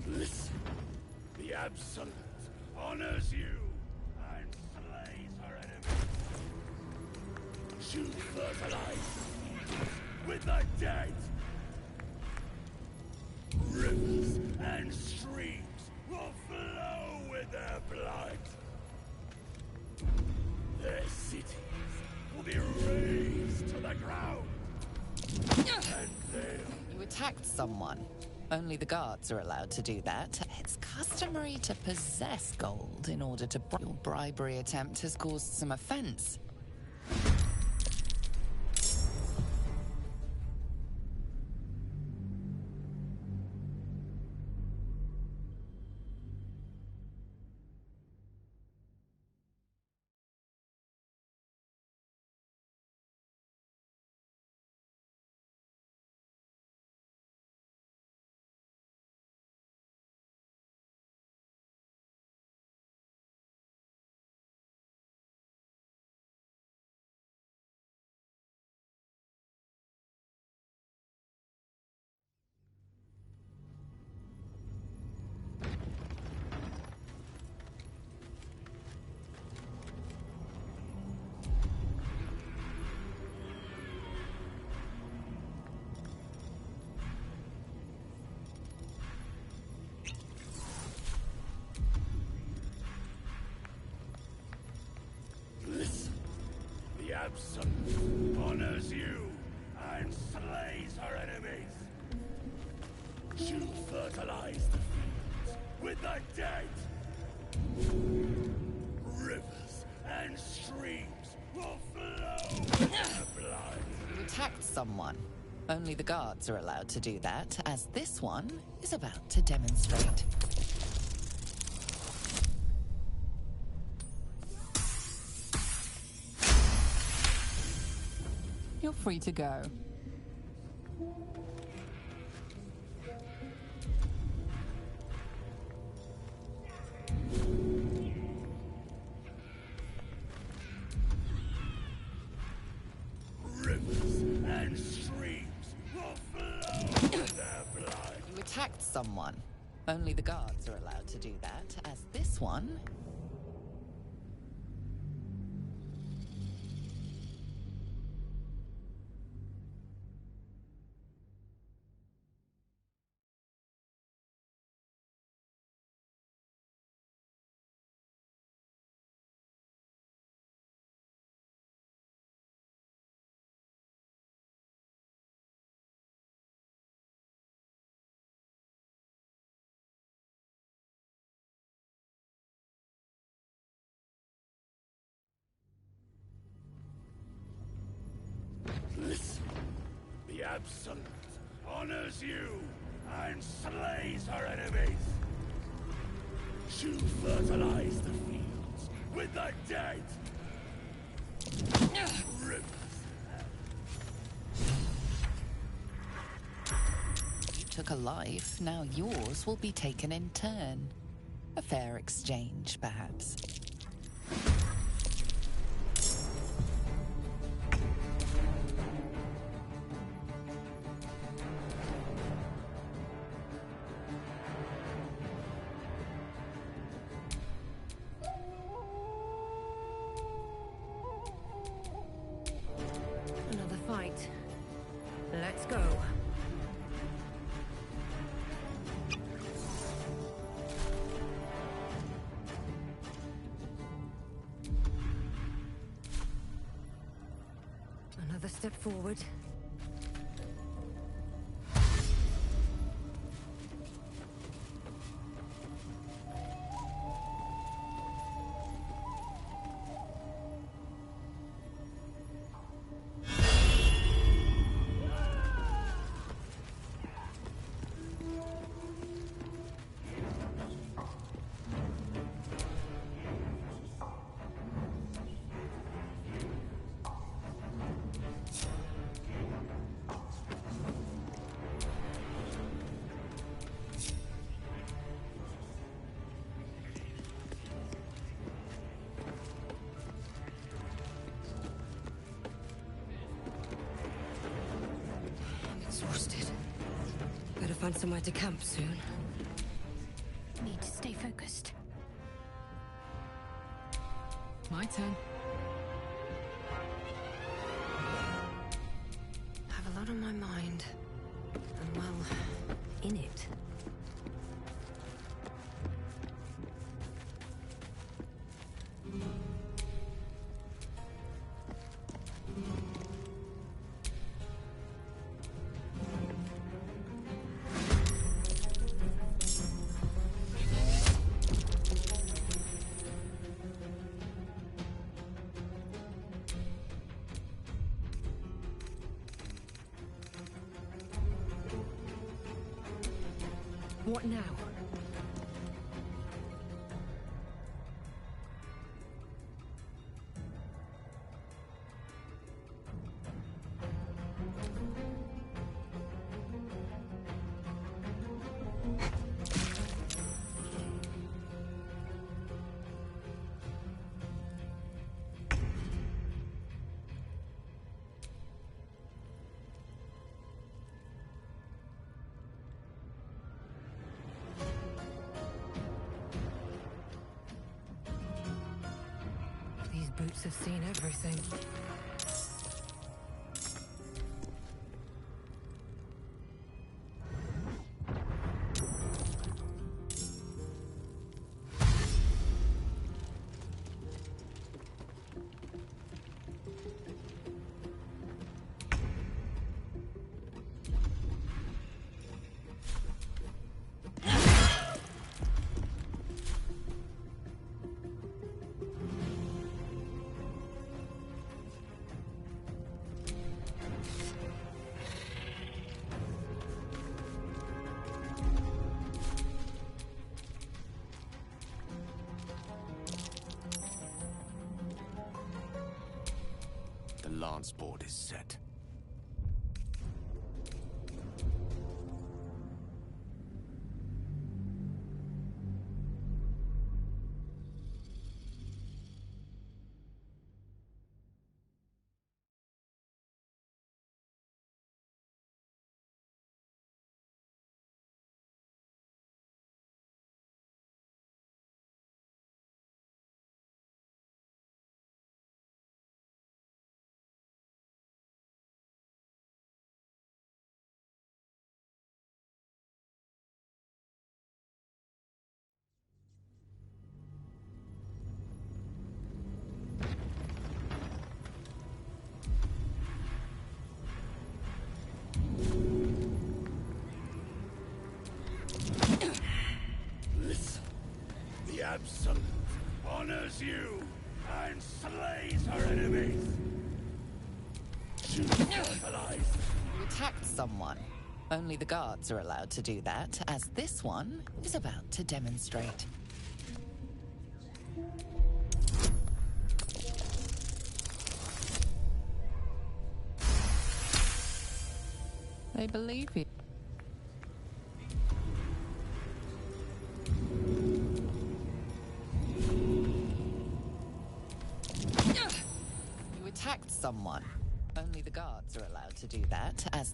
Listen, the Absolute honors you and slays her enemies. She'll fertilize the fields with the dead. Rivers and streams will flow with their blood. Their cities will be razed to the ground. And they'll...
You attacked someone. Only the guards are allowed to do that. It's customary to possess gold in order to... Your bribery attempt has caused some offense.
Absolute honors you and slays her enemies. She'll fertilize the fields with the dead. Rivers and streams will flow with their blood.
You attacked someone. Only the guards are allowed to do that, as this one is about to demonstrate. You're free to go.
Rivers and streams will flow with their blood.
You attacked someone. Only the guards are allowed to do that, as this one
Absolute honors you and slays her enemies. To fertilize the fields with the dead.
You took a life, now yours will be taken in turn. A fair exchange, perhaps.
Another fight. Let's go. Another step forward. Exhausted. Better find somewhere to camp soon.
Need to stay focused.
My turn.
Have a lot on my mind. And well, in it. What now? These boots have seen everything.
The lance board is set.
The Absolute honors you and slays her enemies. To fertilize
attacked someone. Only the guards are allowed to do that, as this one is about to demonstrate. They believe you. You attacked someone. Only the guards are allowed to do that, as...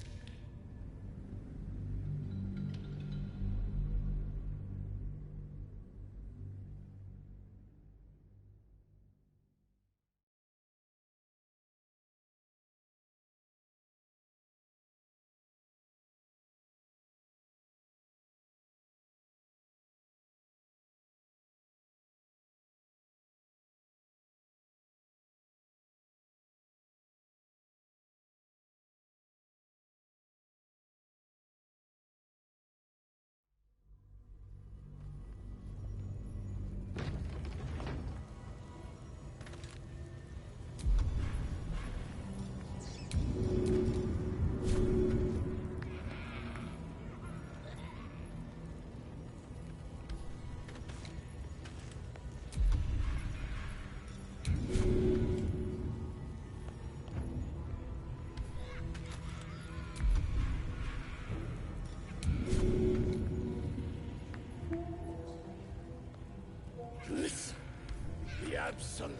The Absolute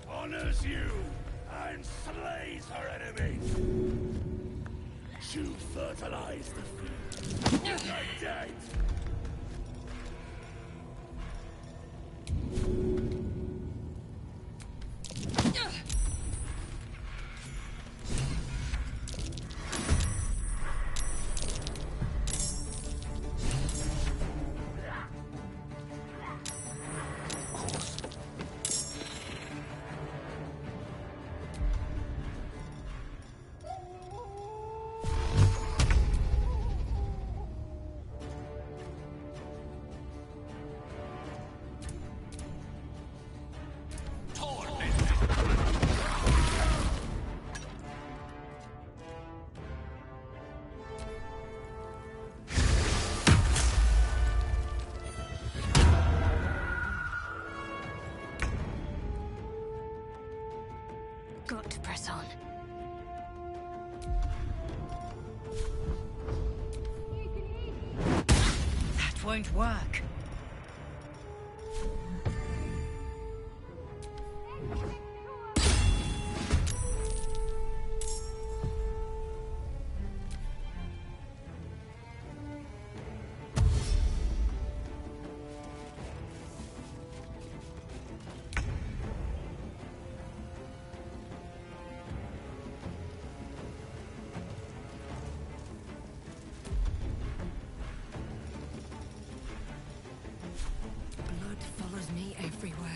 honors you and slays her enemies. To fertilize the field with the dead.
Got to press on.
That won't work.
Follows me everywhere.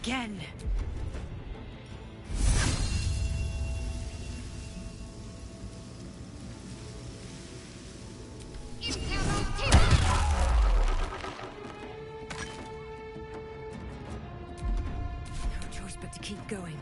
again. No choice but to keep going.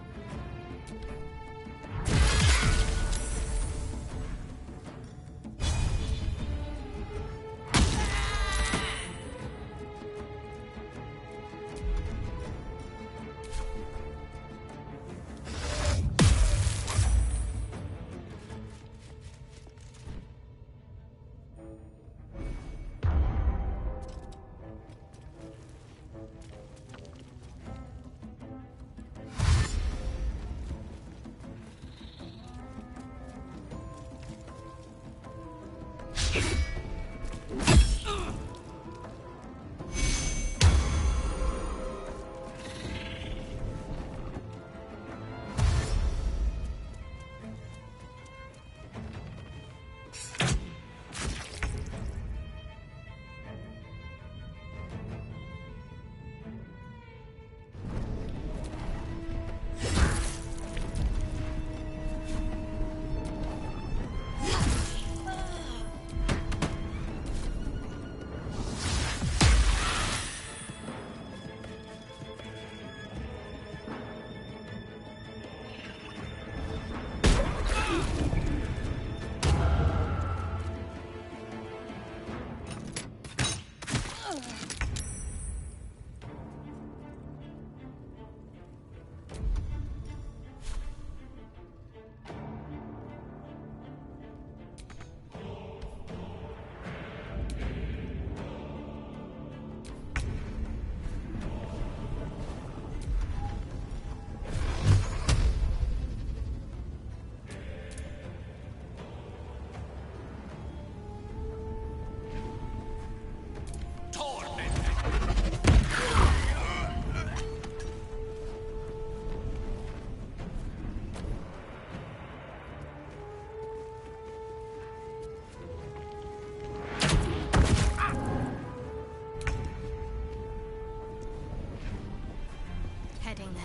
Heading there.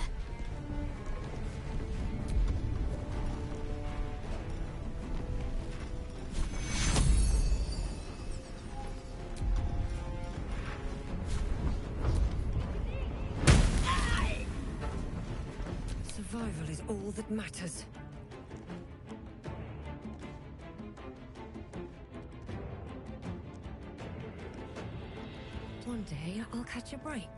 Survival is all that matters. One day I'll catch a break.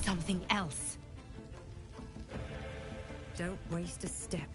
Something else. Don't waste a step.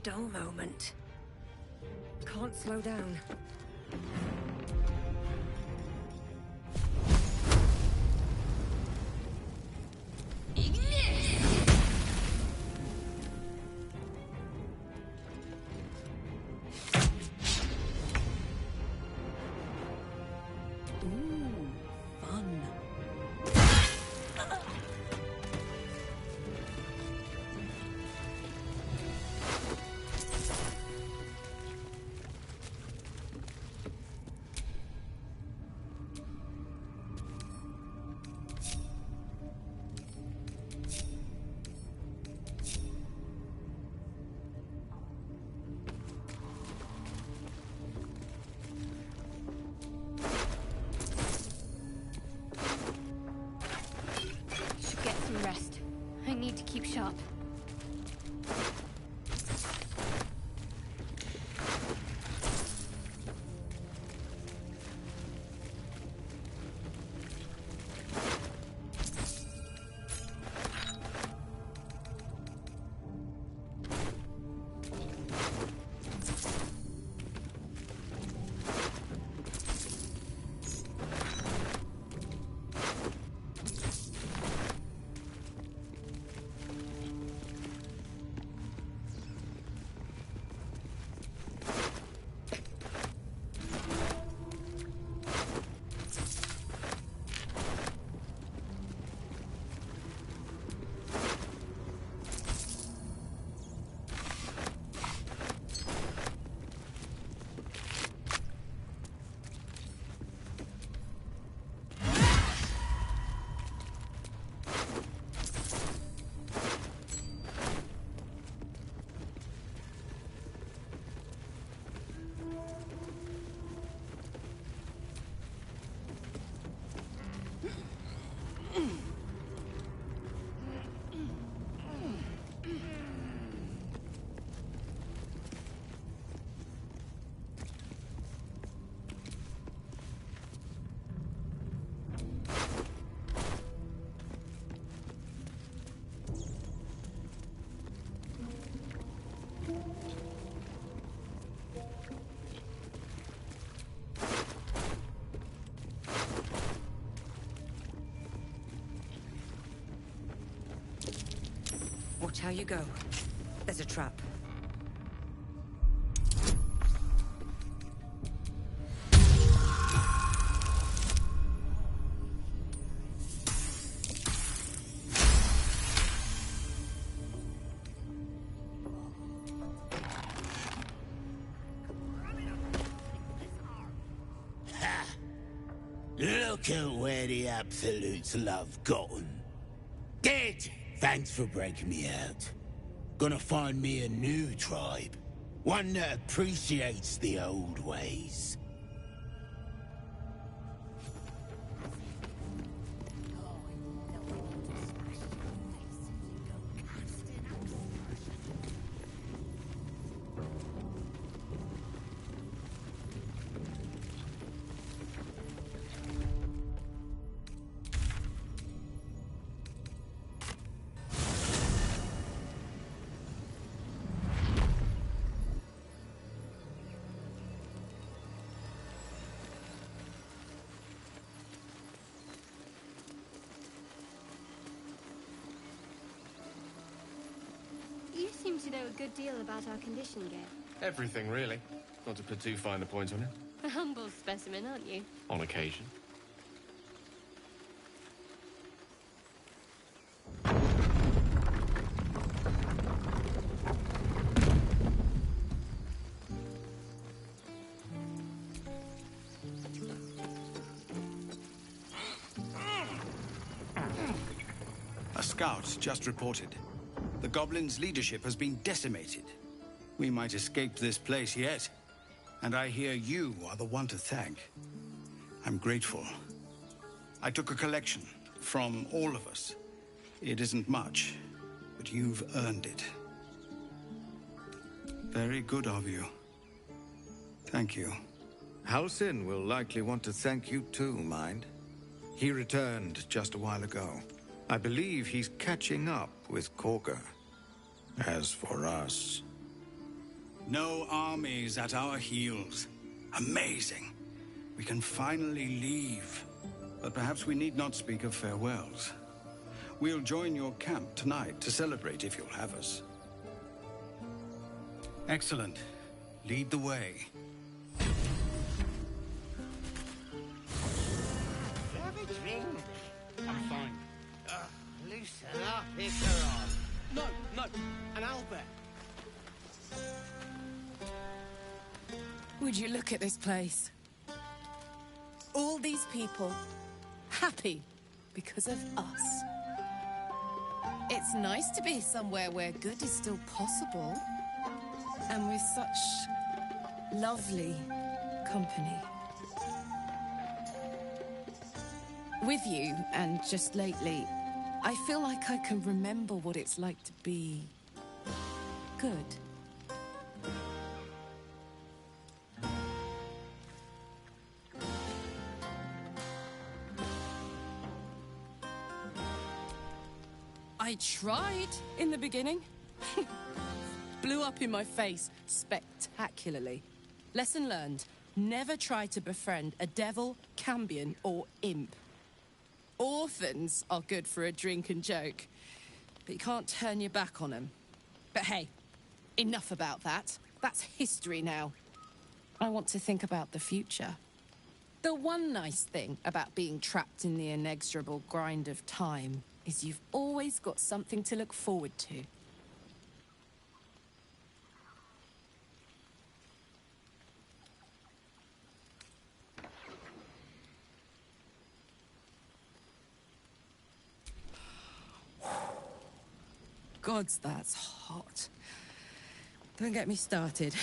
dull moment. Can't slow down.
Rest. I need to keep sharp.
Watch how you go. There's a trap.
Look at where the Absolutes love gotten. Dead! Thanks for breaking me out. Gonna find me a new tribe. One that appreciates the old ways.
You seem to know a good deal about our condition, Gale.
Everything, really. Not to put too fine a point on it.
A humble specimen, aren't you?
On occasion.
A scout just reported. The Goblins' leadership has been decimated. We might escape this place yet. And I hear you are the one to thank. I'm grateful. I took a collection from all of us. It isn't much, but you've earned it. Very good of you. Thank you.
Halsin will likely want to thank you too, mind. He returned just a while ago. I believe he's catching up with Corker. As for us,
No armies at our heels. Amazing. We can finally leave. But perhaps we need not speak of farewells. We'll join your camp tonight to celebrate if you'll have us. Excellent. Lead the way.
Have a drink.
I'm fine.
Loosen up if you're on.
No, an Albert.
Would you look at this place? All these people, happy because of us. It's nice to be somewhere where good is still possible. And with such lovely company. With you, and just lately, I feel like I can remember what it's like to be good. I tried in the beginning. Blew up in my face spectacularly. Lesson learned. Never try to befriend a devil, cambion, or imp. Orphans are good for a drink and joke, but you can't turn your back on them. But hey, enough about that. That's history now. I want to think about the future. The one nice thing about being trapped in the inexorable grind of time is you've always got something to look forward to. Gods, that's hot. Don't get me started.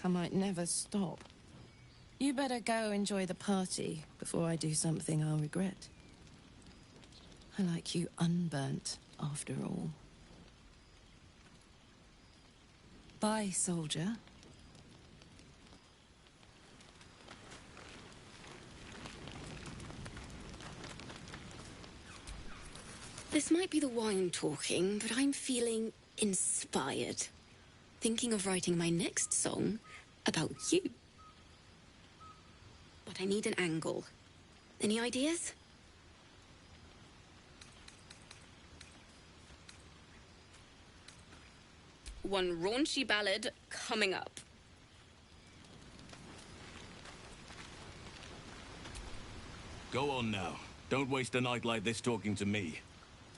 I might never stop. You better go enjoy the party before I do something I'll regret. I like you unburnt, after all. Bye, soldier.
This might be the wine talking, but I'm feeling inspired. Thinking of writing my next song about you. But I need an angle. Any ideas? One raunchy ballad coming up.
Go on now. Don't waste a night like this talking to me.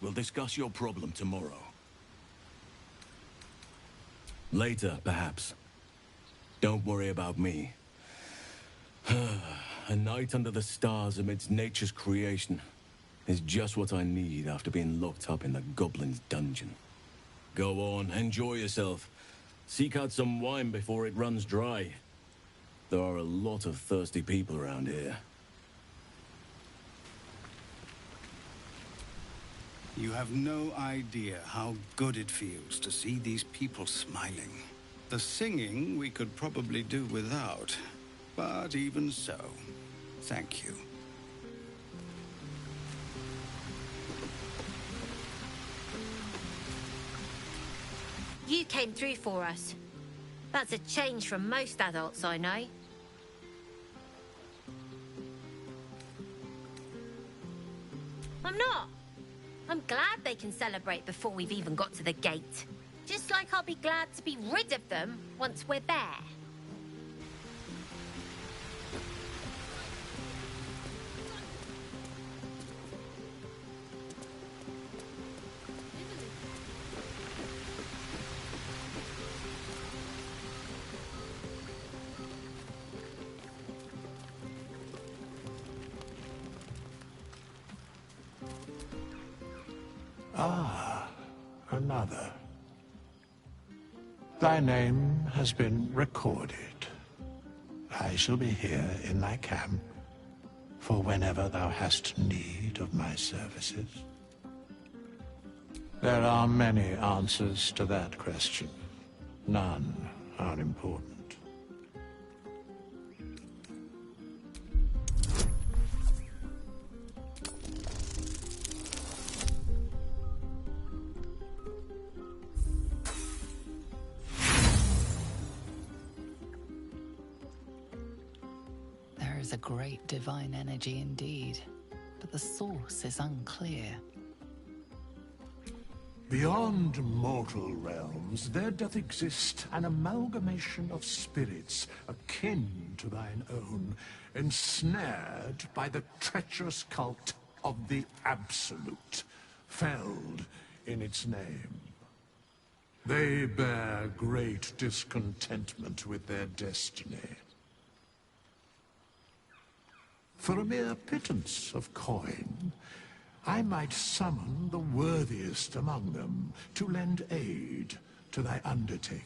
We'll discuss your problem tomorrow. Later, perhaps. Don't worry about me. A night under the stars amidst nature's creation is just what I need after being locked up in the goblin's dungeon. Go on, enjoy yourself. Seek out some wine before it runs dry. There are a lot of thirsty people around here.
You have no idea how good it feels to see these people smiling. The singing we could probably do without, but even so, thank you.
You came through for us. That's a change from most adults I know. I'm not. I'm glad they can celebrate before we've even got to the gate. Just like I'll be glad to be rid of them once we're there.
Ah, another. Thy name has been recorded. I shall be here in thy camp for whenever thou hast need of my services. There are many answers to that question. None are important.
a great divine energy indeed, but the source is unclear.
Beyond mortal realms, there doth exist an amalgamation of spirits akin to thine own, ensnared by the treacherous cult of the Absolute, felled in its name. They bear great discontentment with their destiny. For a mere pittance of coin, I might summon the worthiest among them to lend aid to thy undertaking.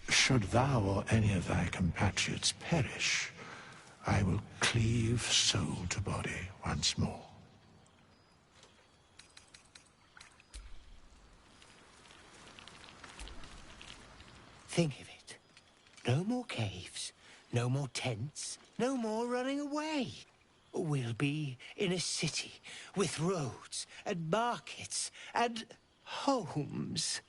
Should thou or any of thy compatriots perish, I will cleave soul to body once more.
Think of it. No more caves, no more tents, no more running away. We'll be in a city with roads and markets and homes.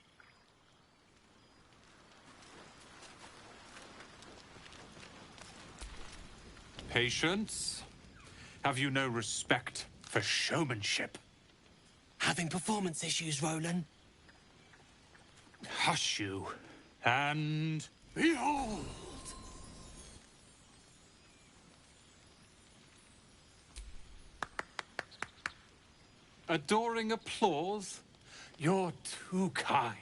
Patience? Have you no respect for showmanship?
Having performance issues, Roland?
Hush you, and behold! Adoring applause? You're too kind.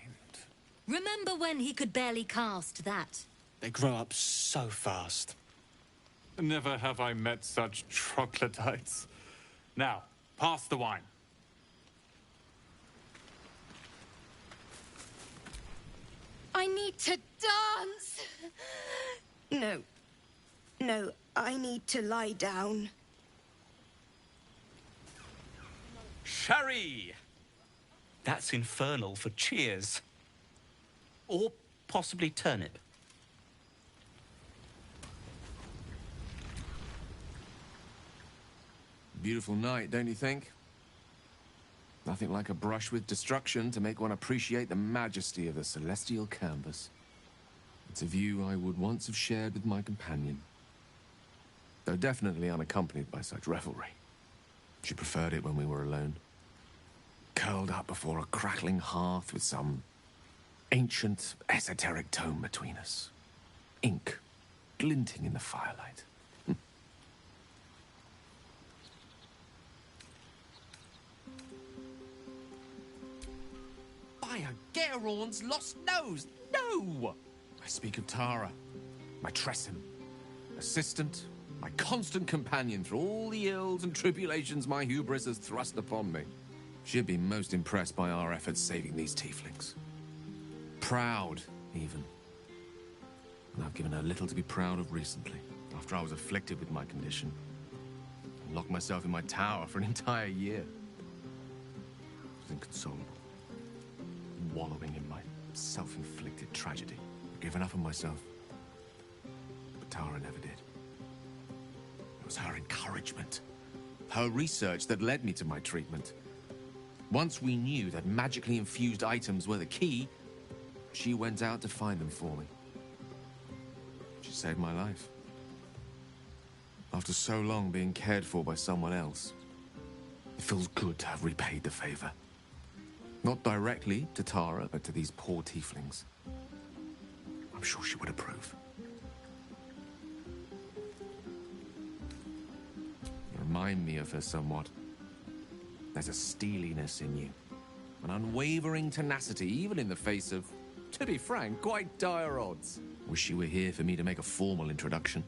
Remember when he could barely cast that?
They grow up so fast.
Never have I met such troglodytes. Now, pass the wine.
I need to dance! No. No, I need to lie down.
Sherry! That's infernal for cheers. Or possibly turnip.
Beautiful night, don't you think? Nothing like a brush with destruction to make one appreciate the majesty of the celestial canvas. It's a view I would once have shared with my companion, though definitely unaccompanied by such revelry. She preferred it when we were alone, curled up before a crackling hearth with some ancient, esoteric tome between us. Ink glinting in the firelight. By a Geraorn's lost nose! No! I speak of Tara, my Tressim, assistant, my constant companion through all the ills and tribulations my hubris has thrust upon me. She'd been most impressed by our efforts saving these tieflings. Proud, even. And I've given her little to be proud of recently, after I was afflicted with my condition. And locked myself in my tower for an entire year. I was inconsolable. Wallowing in my self-inflicted tragedy. I'd given up on myself. But Tara never did. It was her encouragement, her research that led me to my treatment. Once we knew that magically infused items were the key, she went out to find them for me. She saved my life. After so long being cared for by someone else, it feels good to have repaid the favor. Not directly to Tara, but to these poor tieflings. I'm sure she would approve. You remind me of her somewhat. There's a steeliness in you. An unwavering tenacity, even in the face of, to be frank, quite dire odds. Wish she were here for me to make a formal introduction.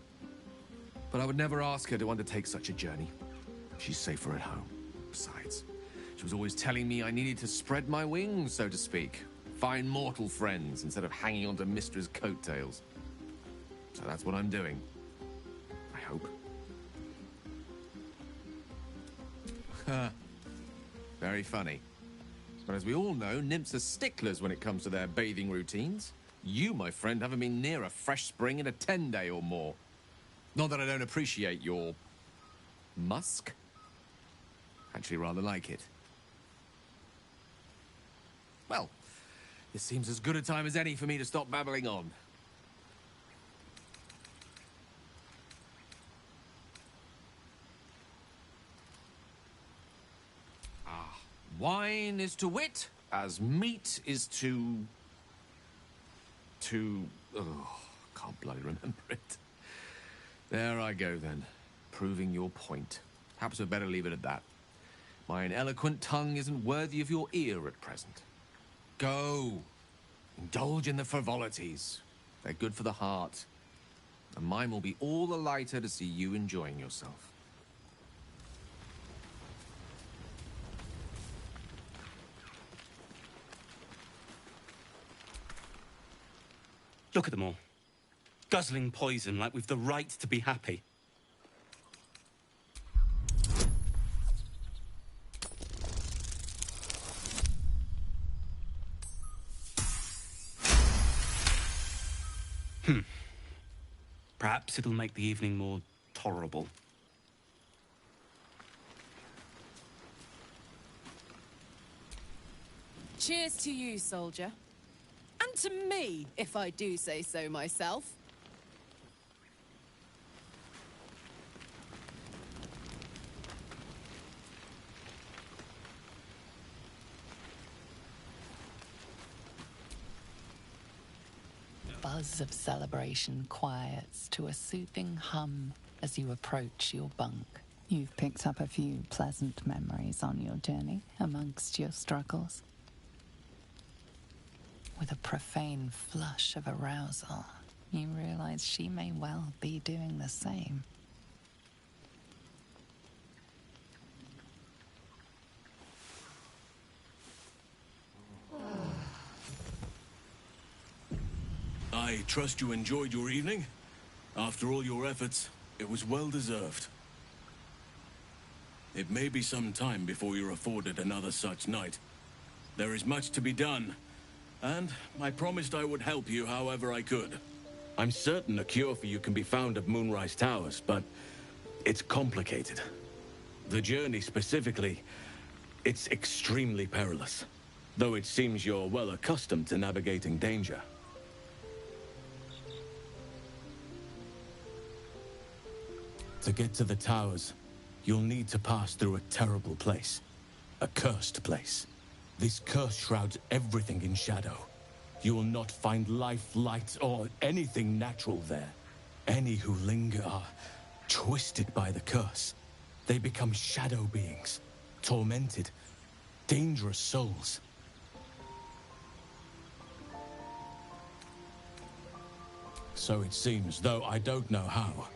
But I would never ask her to undertake such a journey. She's safer at home. Besides, she was always telling me I needed to spread my wings, so to speak. Find mortal friends instead of hanging onto Mistra's coattails. So that's what I'm doing. I hope. Very funny. But as we all know, nymphs are sticklers when it comes to their bathing routines. You, my friend, haven't been near a fresh spring in a 10-day or more. Not that I don't appreciate your musk. Actually rather like it. Well, this seems as good a time as any for me to stop babbling on. wine is to wit as meat is to... Oh, can't bloody remember it. There I go, then. Proving your point. Perhaps we'd better leave it at that. Mine eloquent tongue isn't worthy of your ear at present. Go. Indulge in the frivolities. They're good for the heart. And mine will be all the lighter to see you enjoying yourself.
Look at them all. Guzzling poison like we've the right to be happy. Perhaps it'll make the evening more tolerable.
Cheers to you, soldier. And to me, if I do say so myself.
Buzz of celebration quiets to a soothing hum as you approach your bunk. You've picked up a few pleasant memories on your journey amongst your struggles. With a profane flush of arousal, you realize she may well be doing the same.
I trust you enjoyed your evening. After all your efforts, it was well deserved. It may be some time before you're afforded another such night. There is much to be done, and I promised I would help you however I could. I'm certain a cure for you can be found at Moonrise Towers, but it's complicated. The journey specifically, it's extremely perilous, though it seems you're well accustomed to navigating danger. To get to the towers, you'll need to pass through a terrible place. A cursed place. This curse shrouds everything in shadow. You will not find life, light, or anything natural there. Any who linger are twisted by the curse. They become shadow beings, tormented, dangerous souls. So it seems, though I don't know how.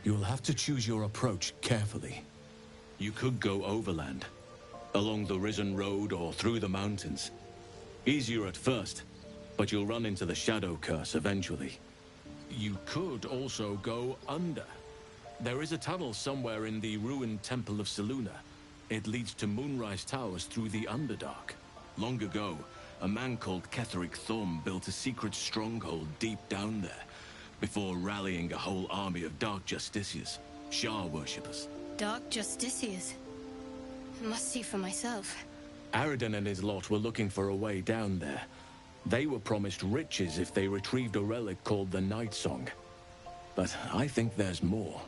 You'll have to choose your approach carefully. You could go overland, along the Risen Road or through the mountains. Easier at first, but you'll run into the Shadow Curse eventually. You could also go under. There is a tunnel somewhere in the ruined Temple of Selûne. It leads to Moonrise Towers through the Underdark. Long ago, a man called Ketheric Thorm built a secret stronghold deep down there, before rallying a whole army of Dark Justiciars, Shah worshippers.
Dark Justiciars? I must see for myself.
Aridin and his lot were looking for a way down there. They were promised riches if they retrieved a relic called the Night Song. But I think there's more.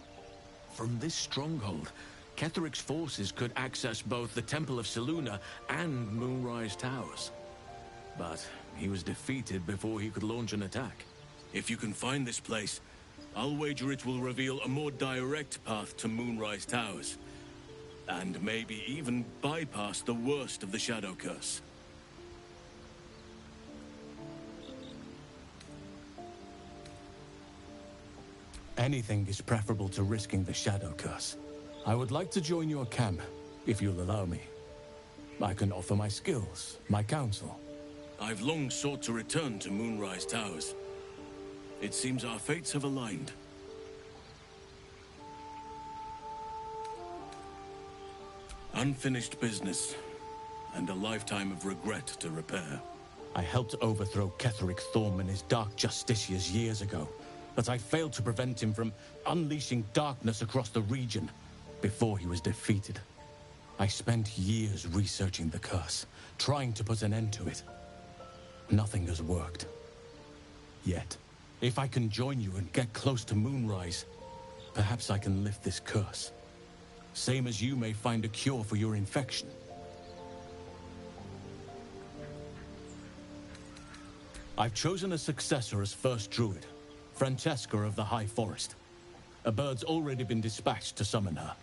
From this stronghold, Ketheric's forces could access both the Temple of Selûne and Moonrise Towers. But he was defeated before he could launch an attack. If you can find this place, I'll wager it will reveal a more direct path to Moonrise Towers. And maybe even bypass the worst of the Shadow Curse. Anything is preferable to risking the Shadow Curse. I would like to join your camp, if you'll allow me. I can offer my skills, my counsel. I've long sought to return to Moonrise Towers. It seems our fates have aligned. Unfinished business, and a lifetime of regret to repair. I helped overthrow Ketheric Thorm and his Dark Justiciars years ago, but I failed to prevent him from unleashing darkness across the region before he was defeated. I spent years researching the curse, trying to put an end to it. Nothing has worked. Yet. If I can join you and get close to Moonrise, perhaps I can lift this curse. Same as you may find a cure for your infection. I've chosen a successor as first druid, Francesca of the High Forest. A bird's already been dispatched to summon her.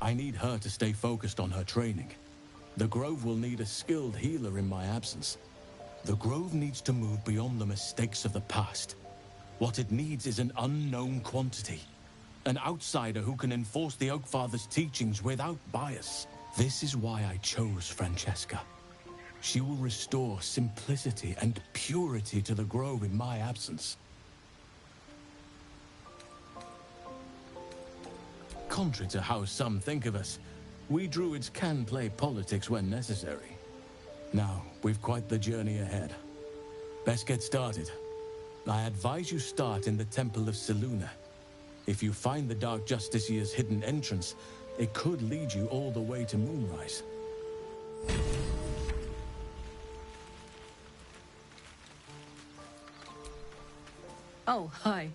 I need her to stay focused on her training. The Grove will need a skilled healer in my absence. The Grove needs to move beyond the mistakes of the past. What it needs is an unknown quantity. An outsider who can enforce the Oakfather's teachings without bias. This is why I chose Francesca. She will restore simplicity and purity to the Grove in my absence. Contrary to how some think of us, we druids can play politics when necessary. Now, we've quite the journey ahead. Best get started. I advise you start in the Temple of Selûne. If you find the Dark Justiciar's hidden entrance, it could lead you all the way to Moonrise.
Oh, hi.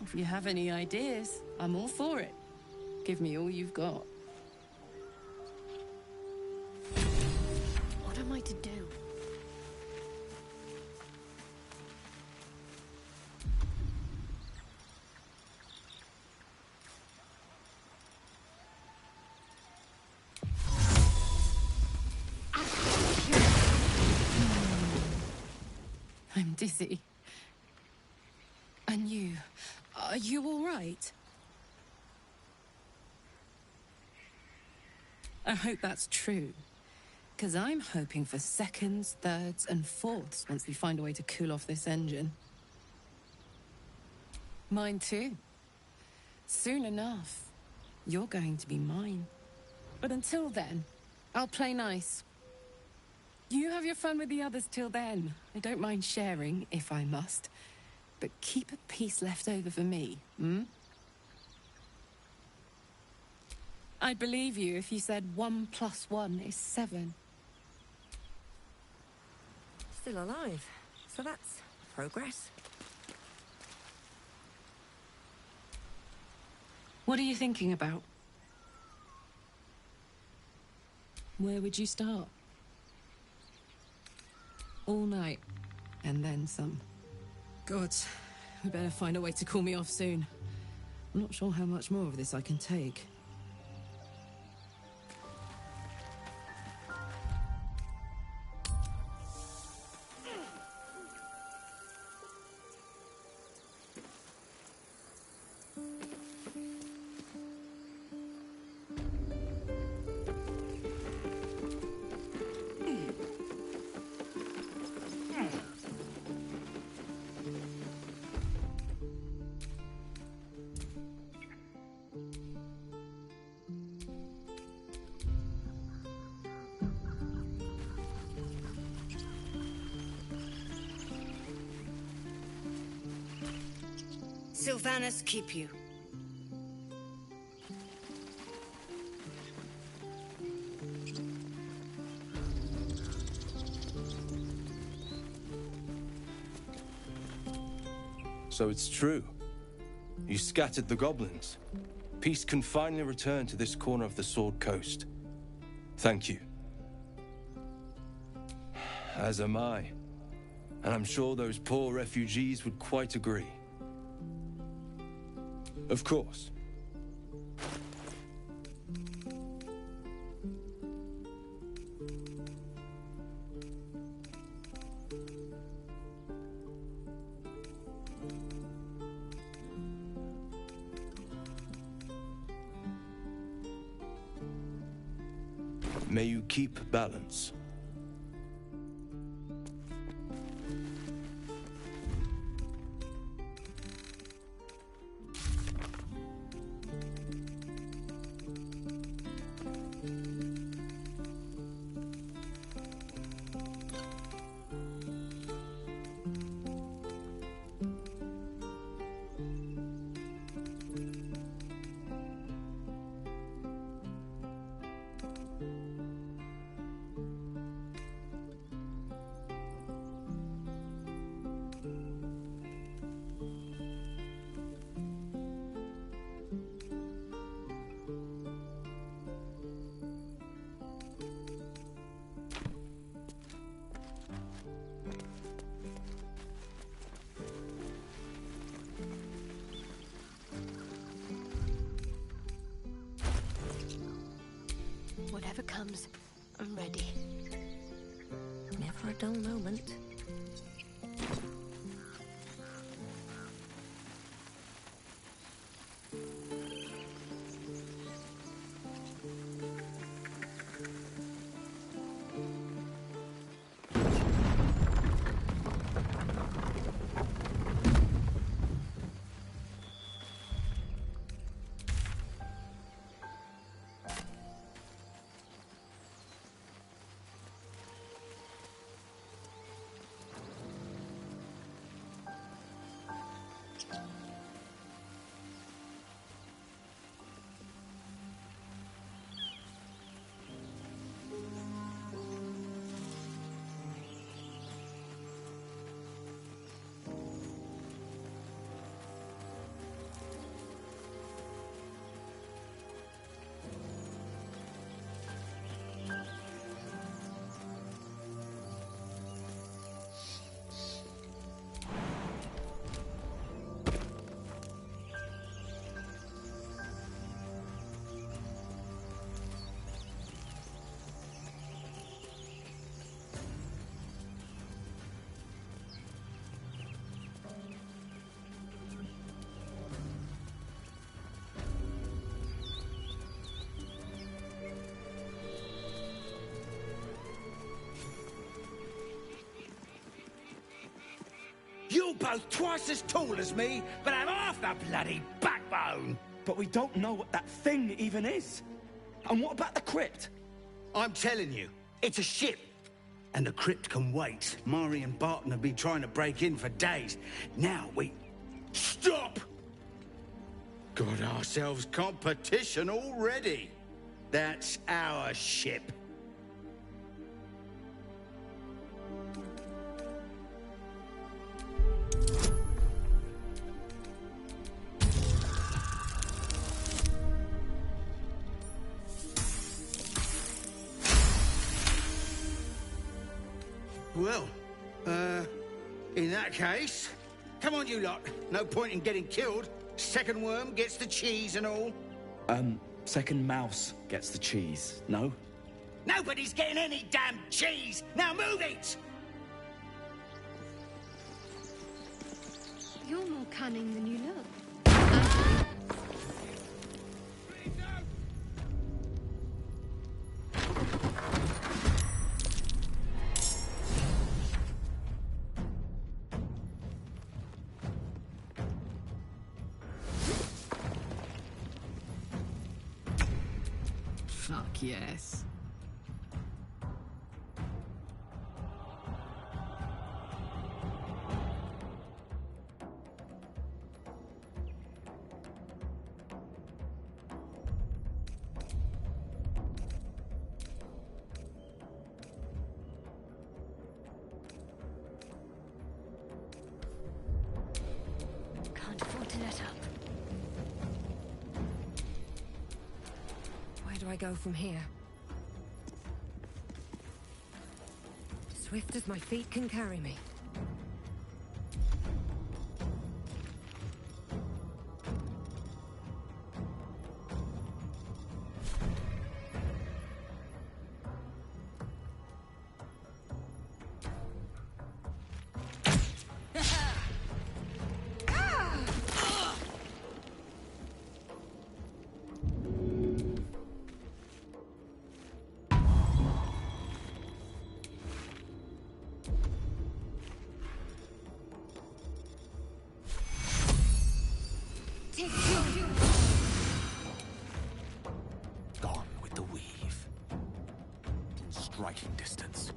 If you have any ideas, I'm all for it. Give me all you've got.
What am I to do?
I'm dizzy. And you? Are you all right? I hope that's true. Because I'm hoping for seconds, thirds, and fourths once we find a way to cool off this engine. Mine too. Soon enough, you're going to be mine. But until then, I'll play nice. You have your fun with the others till then. I don't mind sharing, if I must. But keep a piece left over for me, hmm? I'd believe you if you said 1 + 1 is 7.
Still alive. So that's progress.
What are you thinking about? Where would you start? All night, and then some. God, we better find a way to cool me off soon. I'm not sure how much more of this I can take.
Sylvanas keep you.
So it's true. You scattered the goblins. Peace can finally return to this corner of the Sword Coast. Thank you. As am I. And I'm sure those poor refugees would quite agree. Of course. May you keep balance.
for a dull moment.
You're both twice as tall as me, but have half the bloody backbone!
But we don't know what that thing even is. And what about the crypt?
I'm telling you, it's a ship. And the crypt can wait. Mari and Barton have been trying to break in for days. Now we... Stop! Got ourselves competition already. That's our ship. Well, in that case, come on you lot. No point in getting killed. Second worm gets the cheese and all.
Second mouse gets the cheese, no?
Nobody's getting any damn cheese! Now move it!
You're more cunning than you look.
Fuck yes.
Can't afford to let up.
Where do I go from here? Swift as my feet can carry me.
Gone with the weave. In striking distance.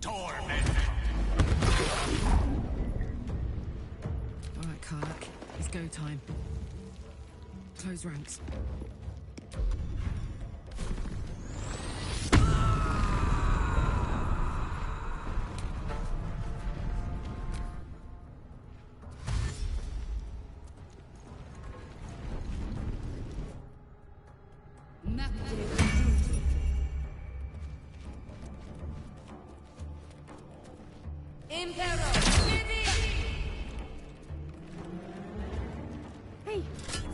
All right, Karlak. It's go time. Close ranks.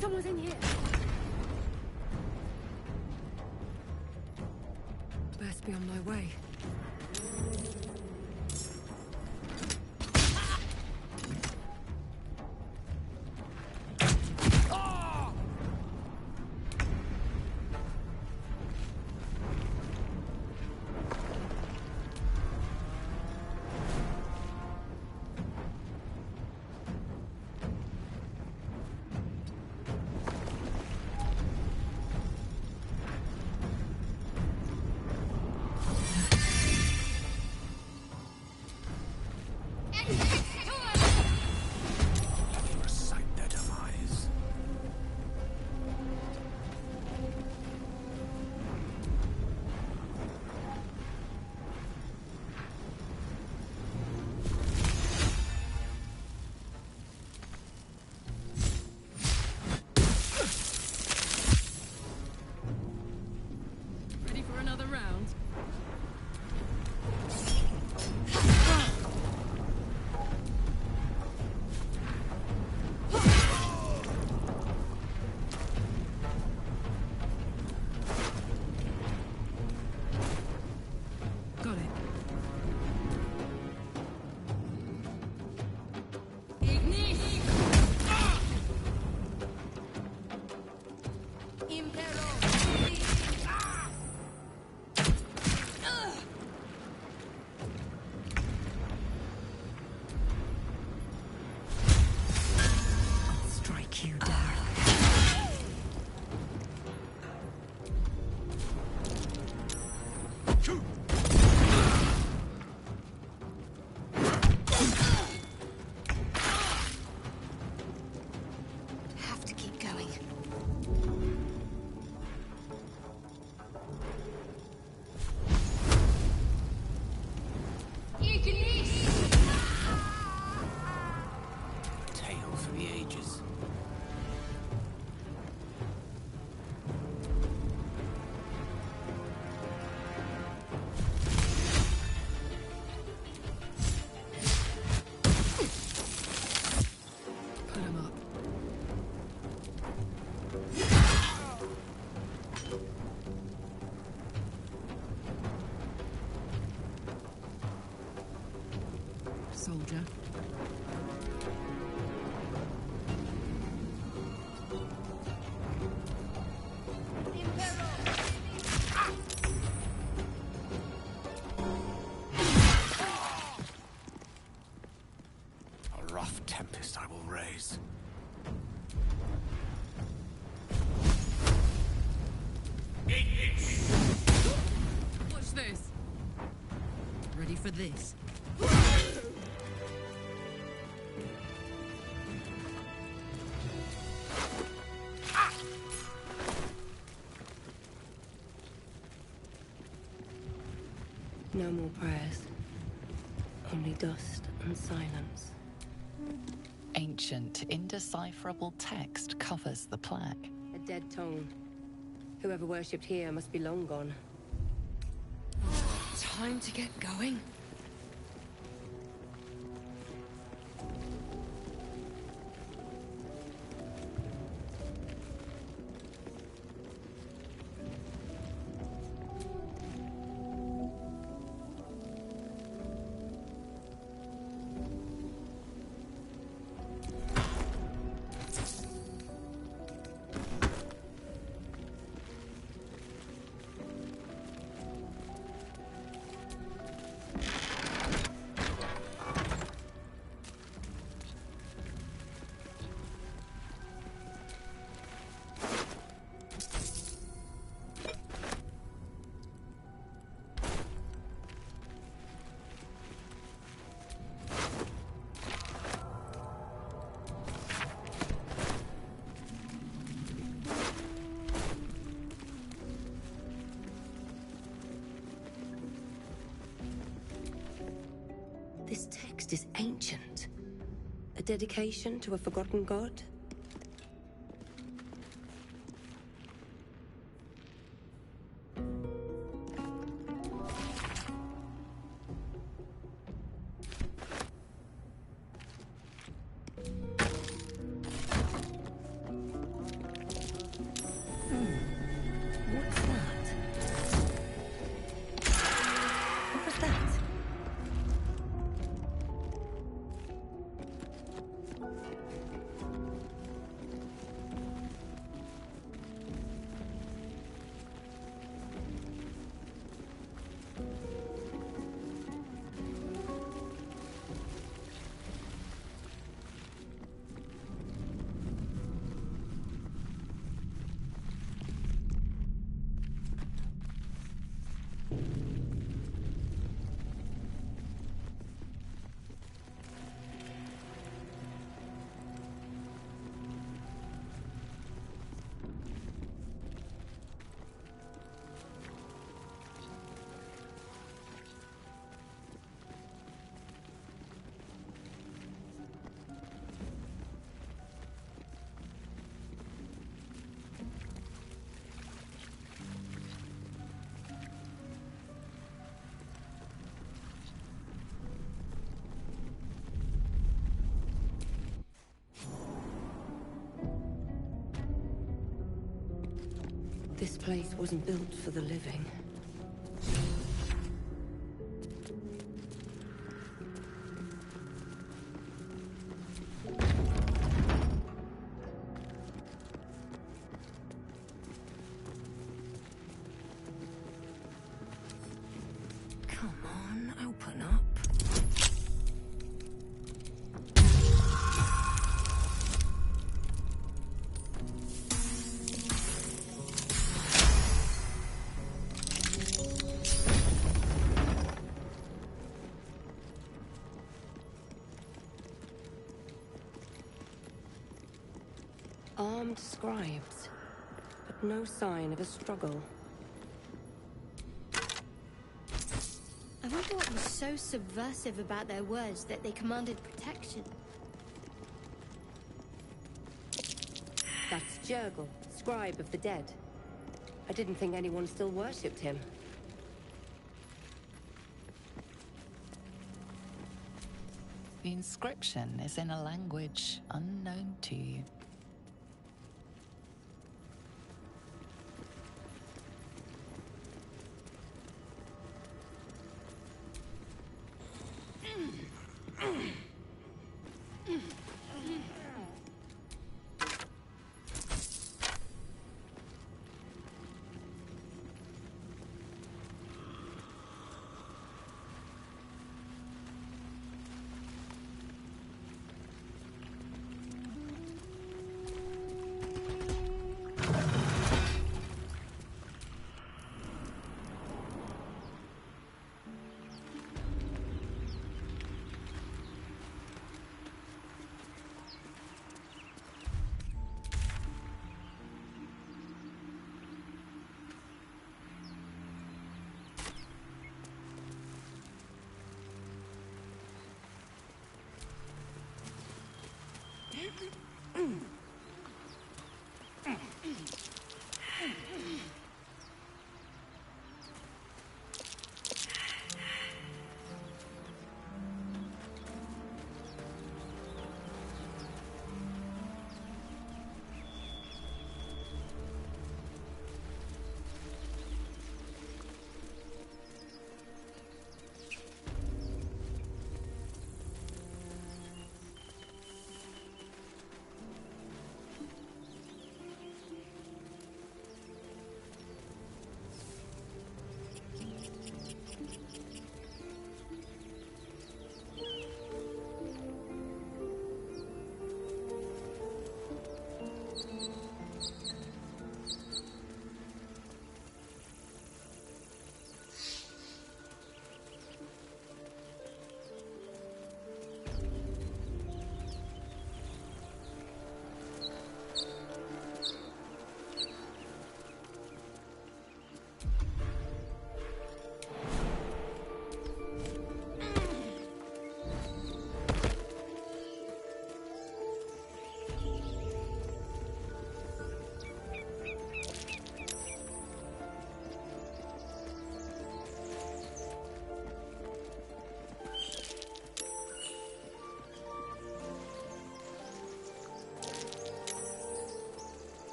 Someone's in here.
Best be on my way.
Recite their demise.
Ready for another round? Got it.
Strike you down.
Have to keep going.
Tale for the ages.
Put him up. Soldier.
A rough tempest I will raise.
Watch this. Ready for this?
No more prayers. Only dust and silence.
Ancient, indecipherable text covers the plaque.
A dead tongue. Whoever worshipped here must be long gone.
Time to get going.
This text is ancient. A dedication to a forgotten god?
This place wasn't built for the living.
Come on, open up. Armed scribes, but no sign of a struggle.
I wonder what was so subversive about their words that they commanded protection.
That's Jurgle, scribe of the dead. I didn't think anyone still worshipped him.
The inscription is in a language unknown to you.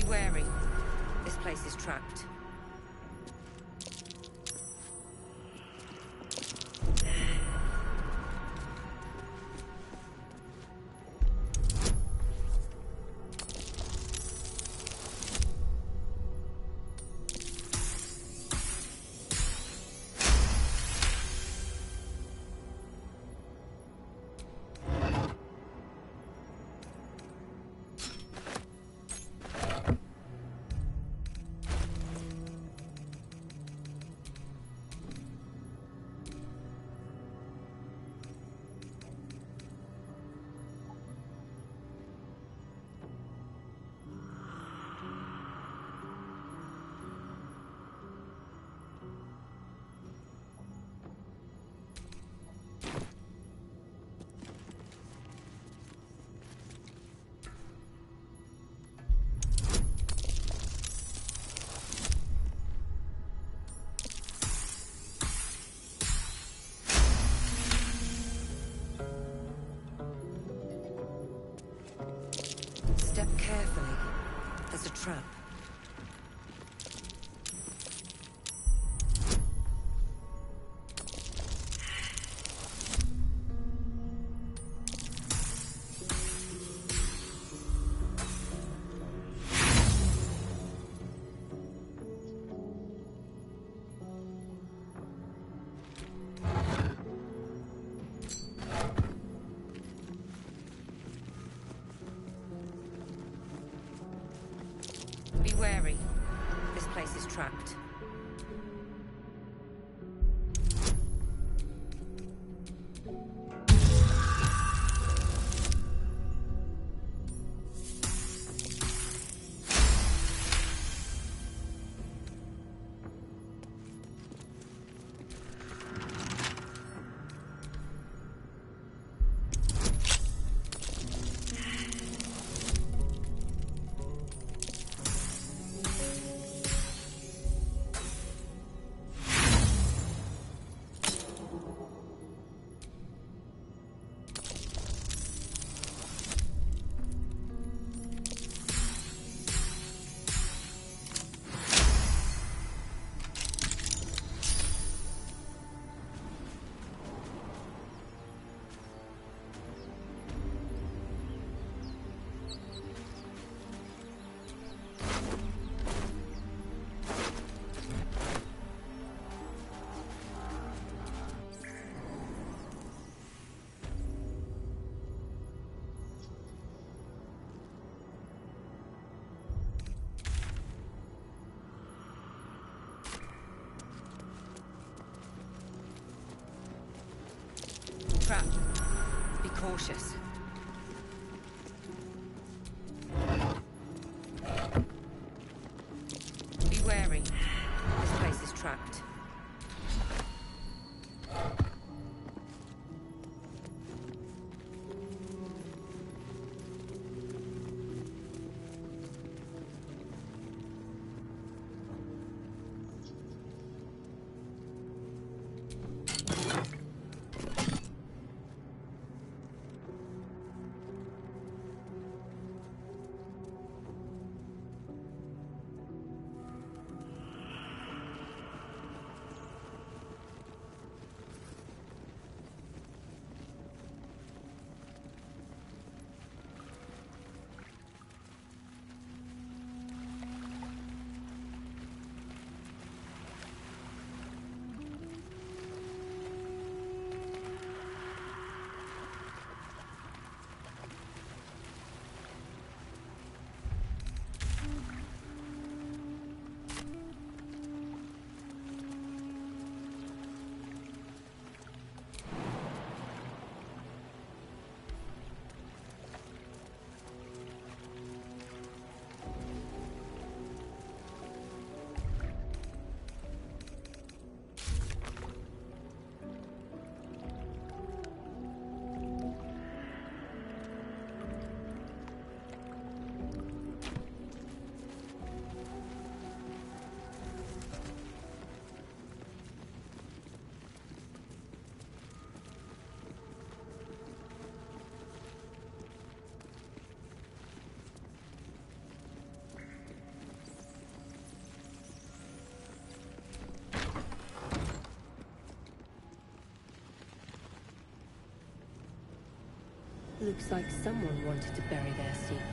wary. This place is trapped. Step carefully. There's a trap. Be wary. This place is trapped. Trap. Be cautious. Be wary. This place is trapped.
Looks like someone wanted to bury their secrets.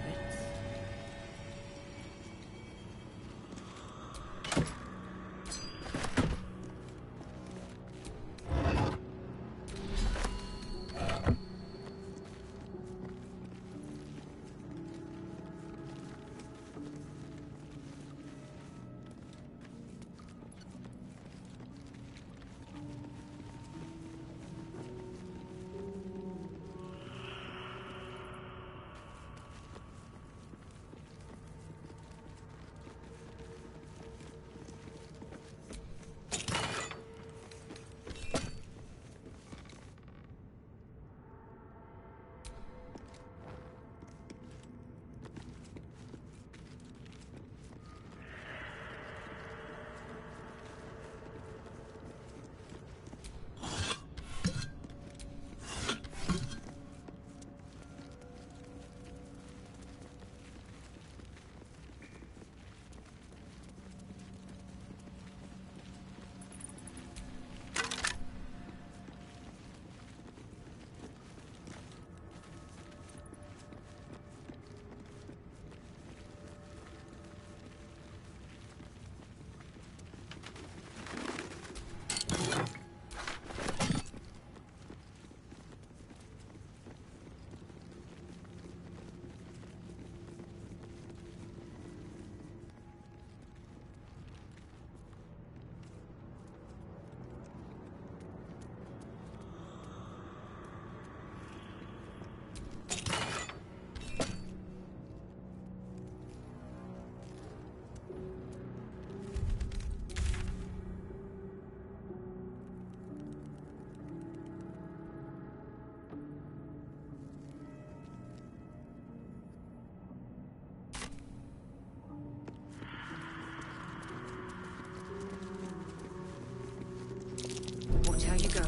Watch how you go.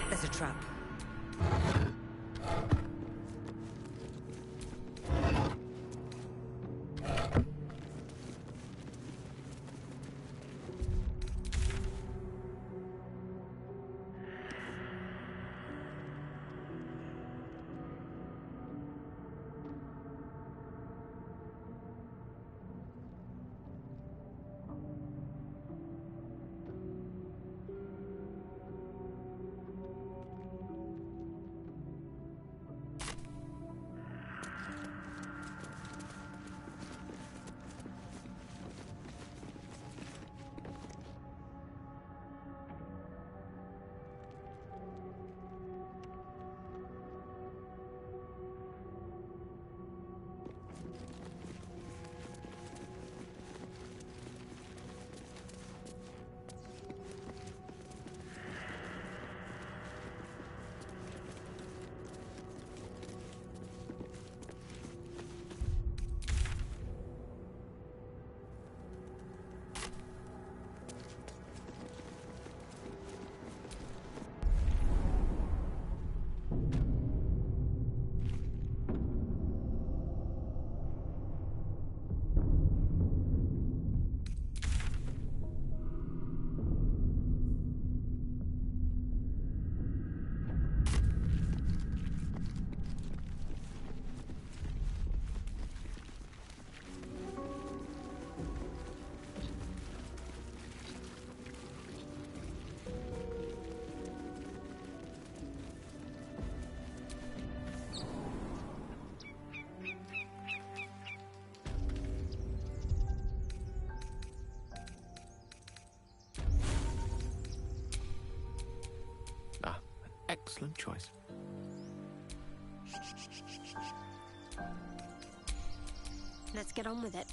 There's a trap.
Excellent choice.
Let's get on with it.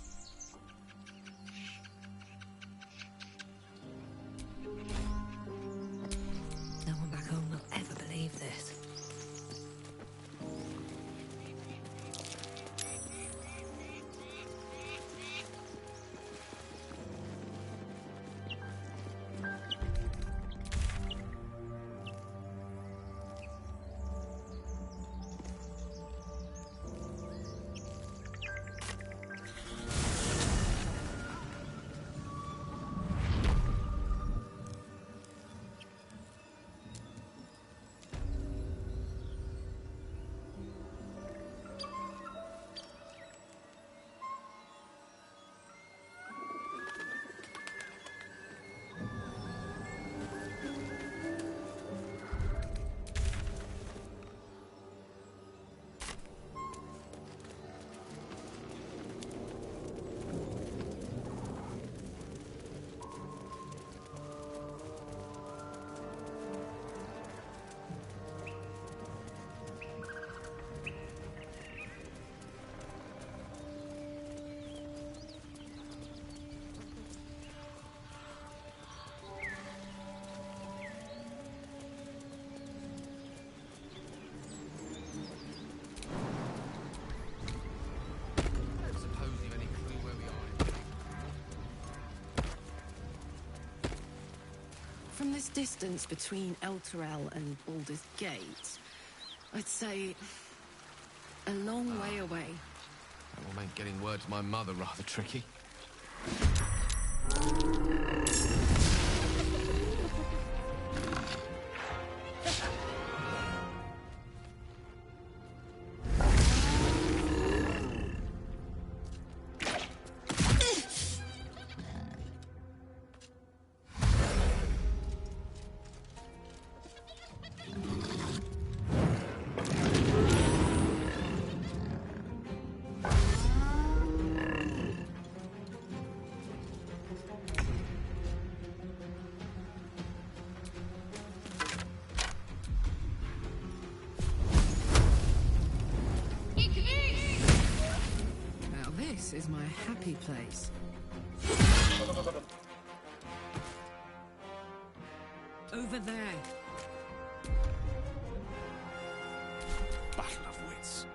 No one back home will ever believe this.
this distance between Elturel and Baldur's Gate, I'd say a long way away.
That will make getting word to my mother rather tricky.
This is my happy place. Over there.
Battle of wits.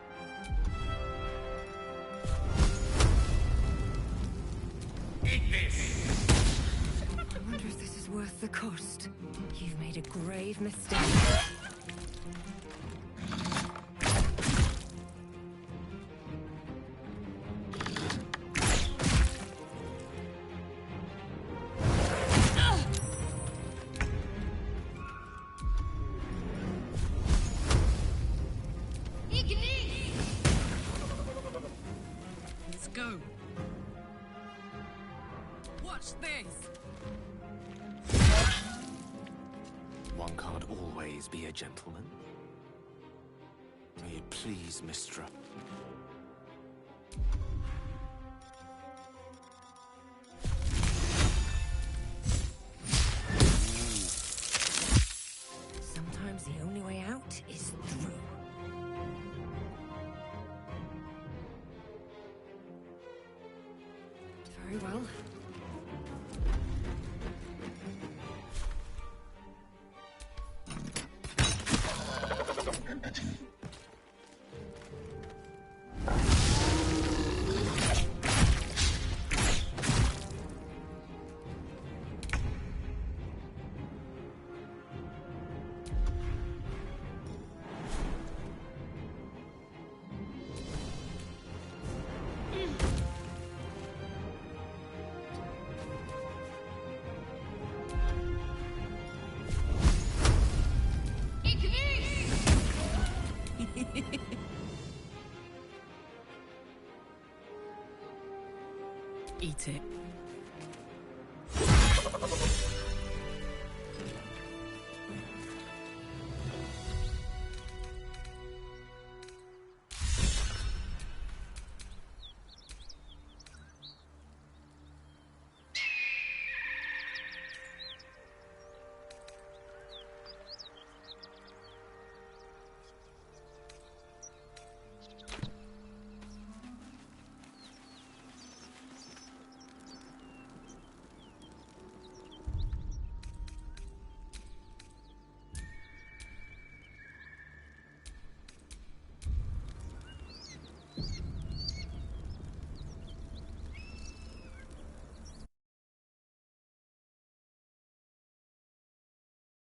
Eat this! I wonder if this is worth the cost. You've made a grave mistake.
Let's go. Watch this.
One can't always be a gentleman. May it please, Mistra.
Sometimes the only way out is through. Very well.
Eat it.